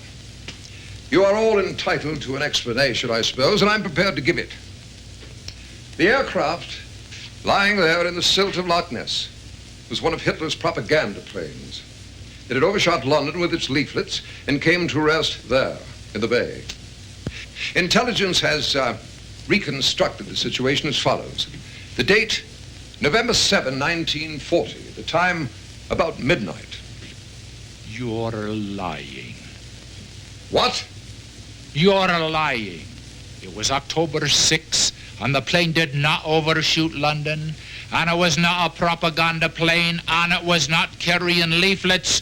you are all entitled to an explanation, I suppose, and I'm prepared to give it. The aircraft lying there in the silt of Loch Ness was one of Hitler's propaganda planes. It had overshot London with its leaflets and came to rest there in the bay. Intelligence has reconstructed the situation as follows. The date, November 7, 1940. The time, about midnight. You're lying. What? You're lying. It was October 6, and the plane did not overshoot London, and it was not a propaganda plane, and it was not carrying leaflets.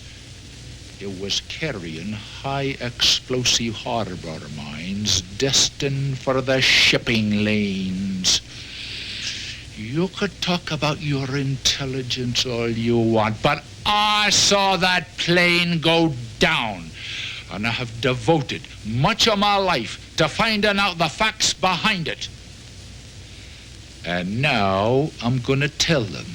It was carrying high explosive harbor mines destined for the shipping lanes. You could talk about your intelligence all you want, but I saw that plane go down, and I have devoted much of my life to finding out the facts behind it. And now I'm gonna tell them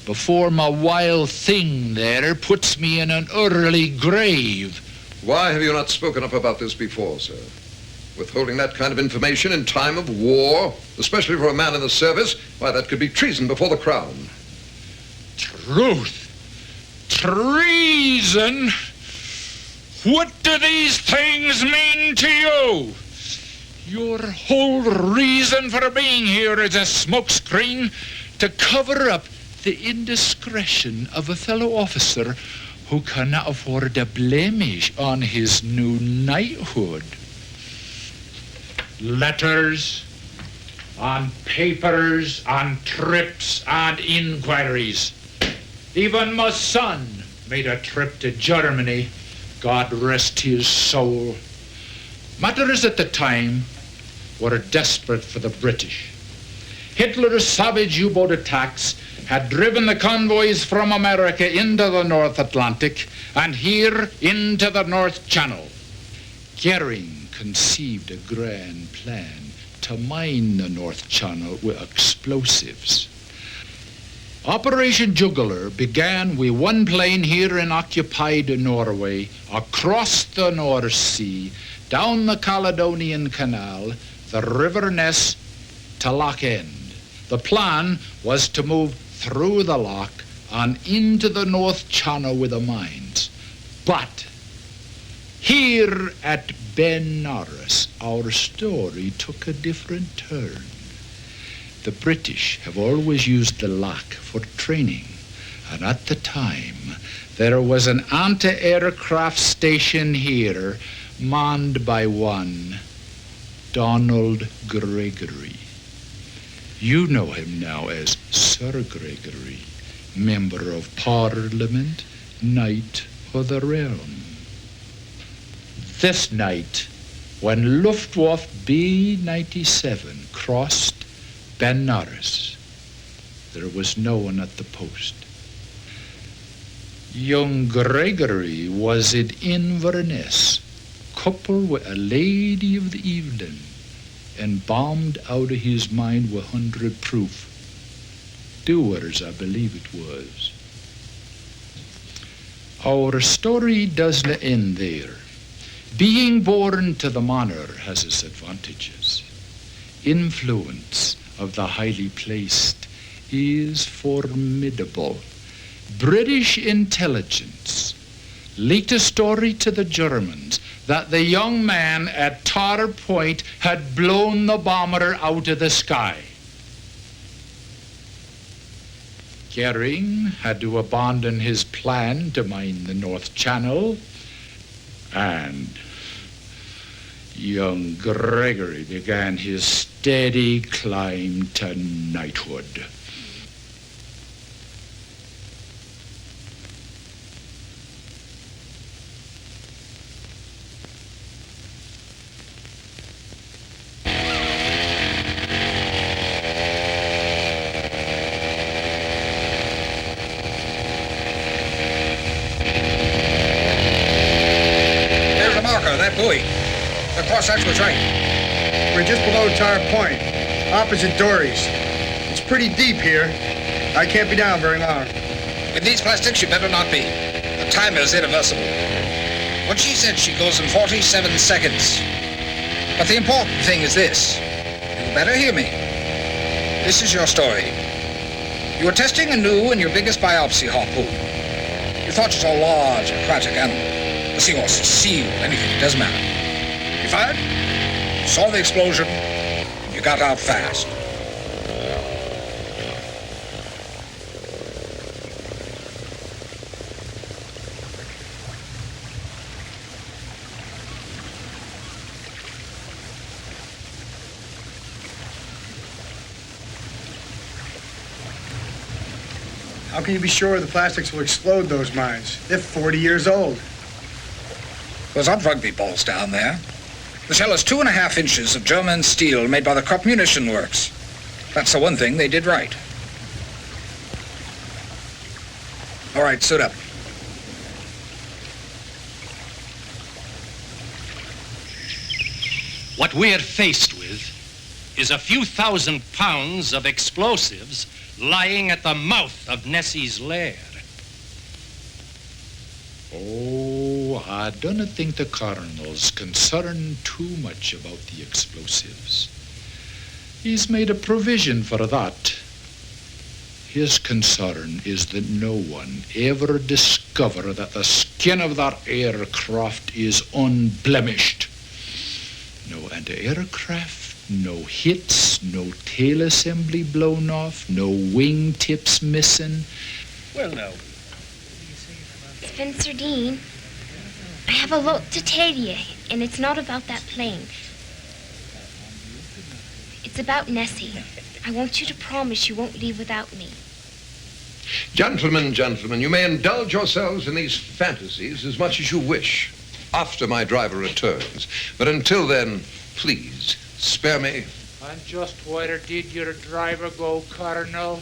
before my wild thing there puts me in an early grave. Why have you not spoken up about this before, sir? Withholding that kind of information in time of war, especially for a man in the service, why, that could be treason before the crown. Truth? Treason? What do these things mean to you? Your whole reason for being here is a smokescreen to cover up the indiscretion of a fellow officer who cannot afford a blemish on his new knighthood. letters, on papers, on trips and inquiries. Even my son made a trip to Germany, God rest his soul. Matters at the time were desperate for the British. Hitler's savage U-boat attacks had driven the convoys from America into the North Atlantic and here into the North Channel. Goering conceived a grand plan to mine the North Channel with explosives. Operation Jugular began with one plane here in occupied Norway, across the North Sea, down the Caledonian Canal, the River Ness to Loch End. The plan was to move through the loch and into the North Channel with the mines. But here at Benares, our story took a different turn. The British have always used the loch for training, and at the time there was an anti-aircraft station here manned by one Donald Gregory. You know him now as Sir Gregory, Member of Parliament, Knight of the Realm. This night, when Luftwaffe B-97 crossed Benares, there was no one at the post. Young Gregory was in Inverness, coupled with a lady of the evening, and bombed out of his mind with 100 proof. Doers, I believe it was. Our story doesn't end there. Being born to the monarch has its advantages. Influence of the highly placed is formidable. British intelligence leaked a story to the Germans that the young man at Tar Point had blown the bomber out of the sky. Goering had to abandon his plan to mine the North Channel, and young Gregory began his steady climb to knighthood. That's what's right. We're just below Tar Point, opposite Dory's. It's pretty deep here. I can't be down very long. With these plastics, you better not be. The timer is irreversible. What she said, she goes in 47 seconds. But the important thing is this. You better hear me. This is your story. You were testing a new and your biggest biopsy harpoon. You thought you saw a large aquatic animal. A seahorse, a seal, anything, it doesn't matter. You fired, saw the explosion, and you got out fast. How can you be sure the plastics will explode those mines? They're 40 years old. There's odd rugby balls down there. The shell is 2.5 inches of German steel made by the Krupp Munition Works. That's the one thing they did right. All right, suit up. What we're faced with is a few thousand pounds of explosives lying at the mouth of Nessie's lair. Oh, I don't think the Colonel's concerned too much about the explosives. He's made a provision for that. His concern is that no one ever discover that the skin of that aircraft is unblemished. No anti-aircraft, no hits, no tail assembly blown off, no wing tips missing. Well, now, Spencer Dean, I have a lot to tell you, and it's not about that plane. about Nessie. I want you to promise you won't leave without me. Gentlemen, you may indulge yourselves in these fantasies as much as you wish after my driver returns. But until then, please, spare me. And just where did your driver go, Colonel?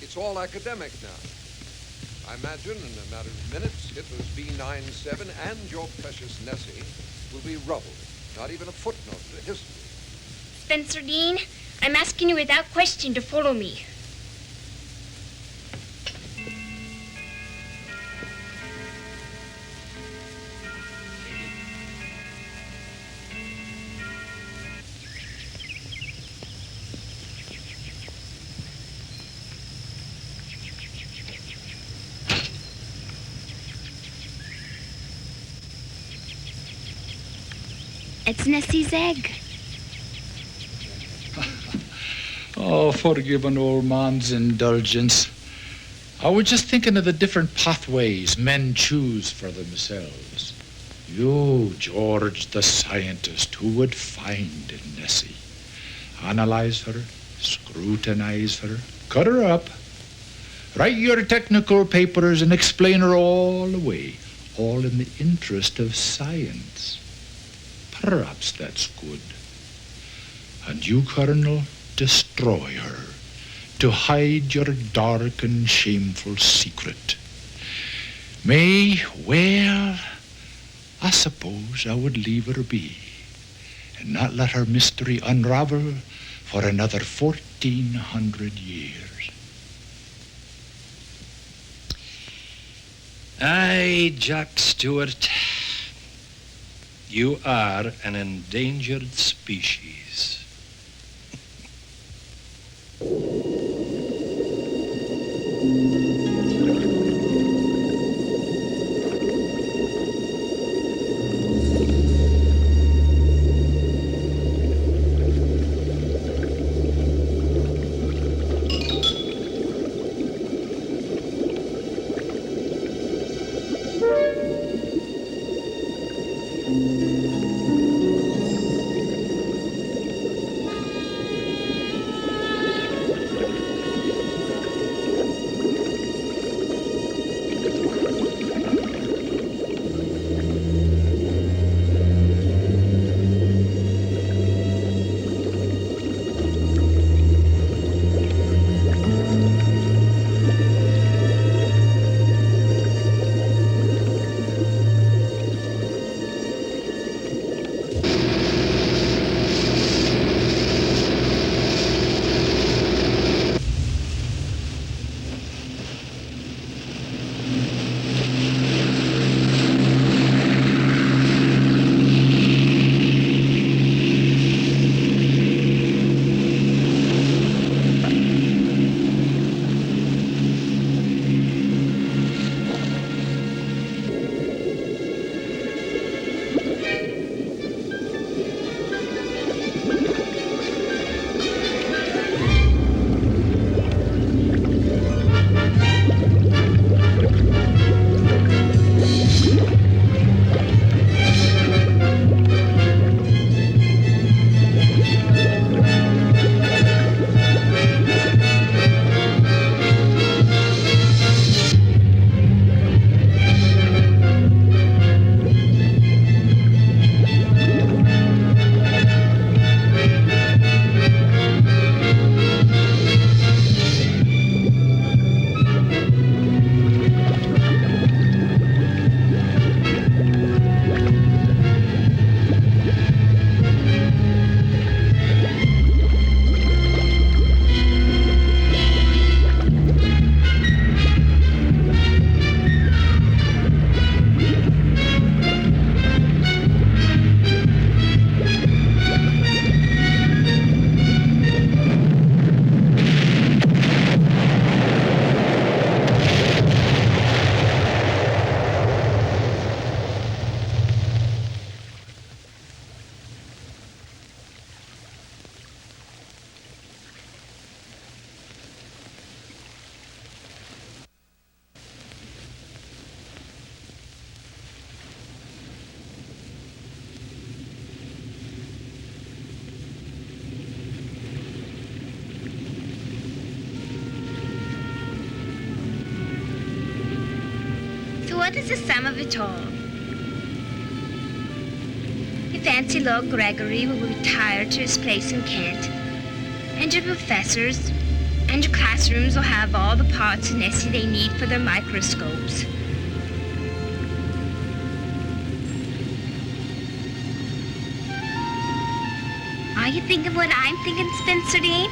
It's all academic now. I imagine in a matter of minutes, Hitler's B-97 and your precious Nessie will be rubble. Not even a footnote to history. Spencer Dean, I'm asking you without question to follow me. It's Nessie's egg. Oh, forgive an old man's indulgence. I was just thinking of the different pathways men choose for themselves. You, George, the scientist, who would find in Nessie, analyze her, scrutinize her, cut her up, write your technical papers and explain her all away, all in the interest of science. Perhaps that's good. And you, Colonel, destroy her to hide your dark and shameful secret. Well, I suppose I would leave her be and not let her mystery unravel for another 1,400 years. Aye, Jack Stewart. You are an endangered species. what is the sum of it all? You fancy Lord Gregory will retire to his place in Kent, and your professors and your classrooms will have all the parts in Nessie they need for their microscopes. Are you thinking what I'm thinking, Spencer Dean?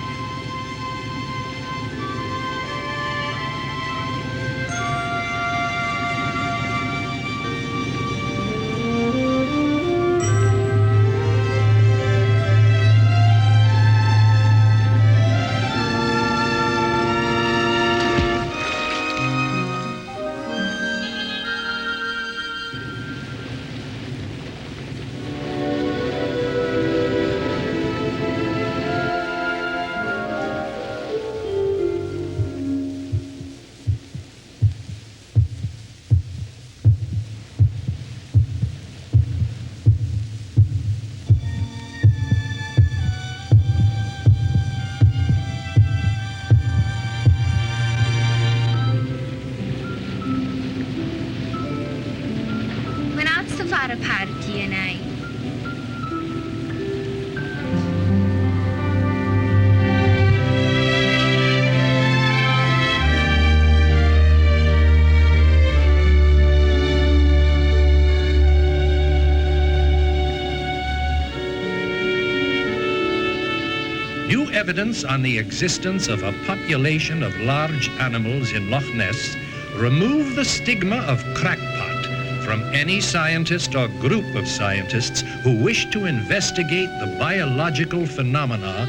Evidence on the existence of a population of large animals in Loch Ness remove the stigma of crackpot from any scientist or group of scientists who wish to investigate the biological phenomena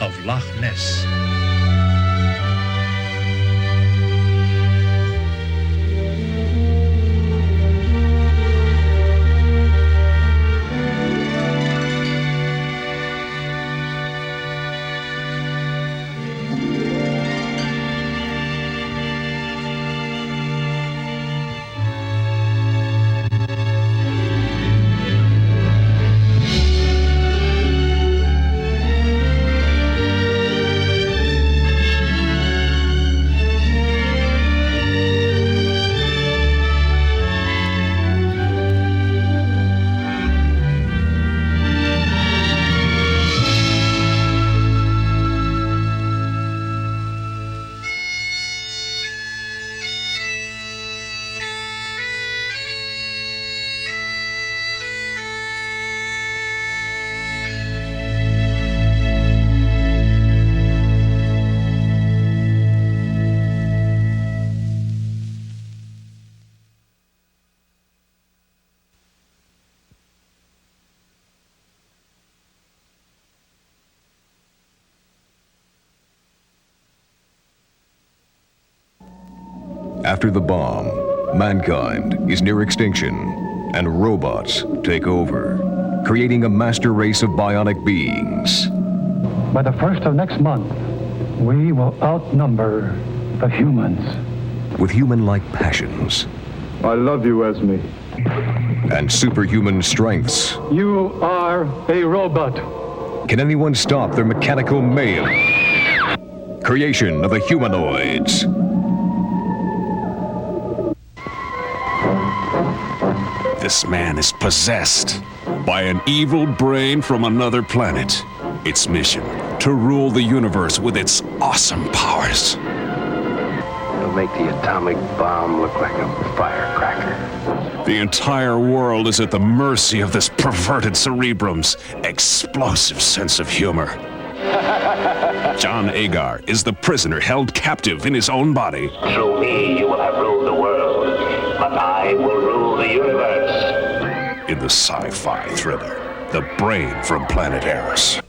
of Loch Ness. After the bomb, mankind is near extinction, and robots take over, creating a master race of bionic beings. By the 1st of next month, we will outnumber the humans. With human-like passions. I love you, Esme. And superhuman strengths. You are a robot. Can anyone stop their mechanical mayhem? Creation of the humanoids. This man is possessed by an evil brain from another planet. Its mission, to rule the universe with its awesome powers. It'll make the atomic bomb look like a firecracker. The entire world is at the mercy of this perverted cerebrum's explosive sense of humor. John Agar is the prisoner held captive in his own body. Through me you will have ruled the world, but I will rule the universe. In the Sci-Fi-Thriller, The Brain from Planet Eris.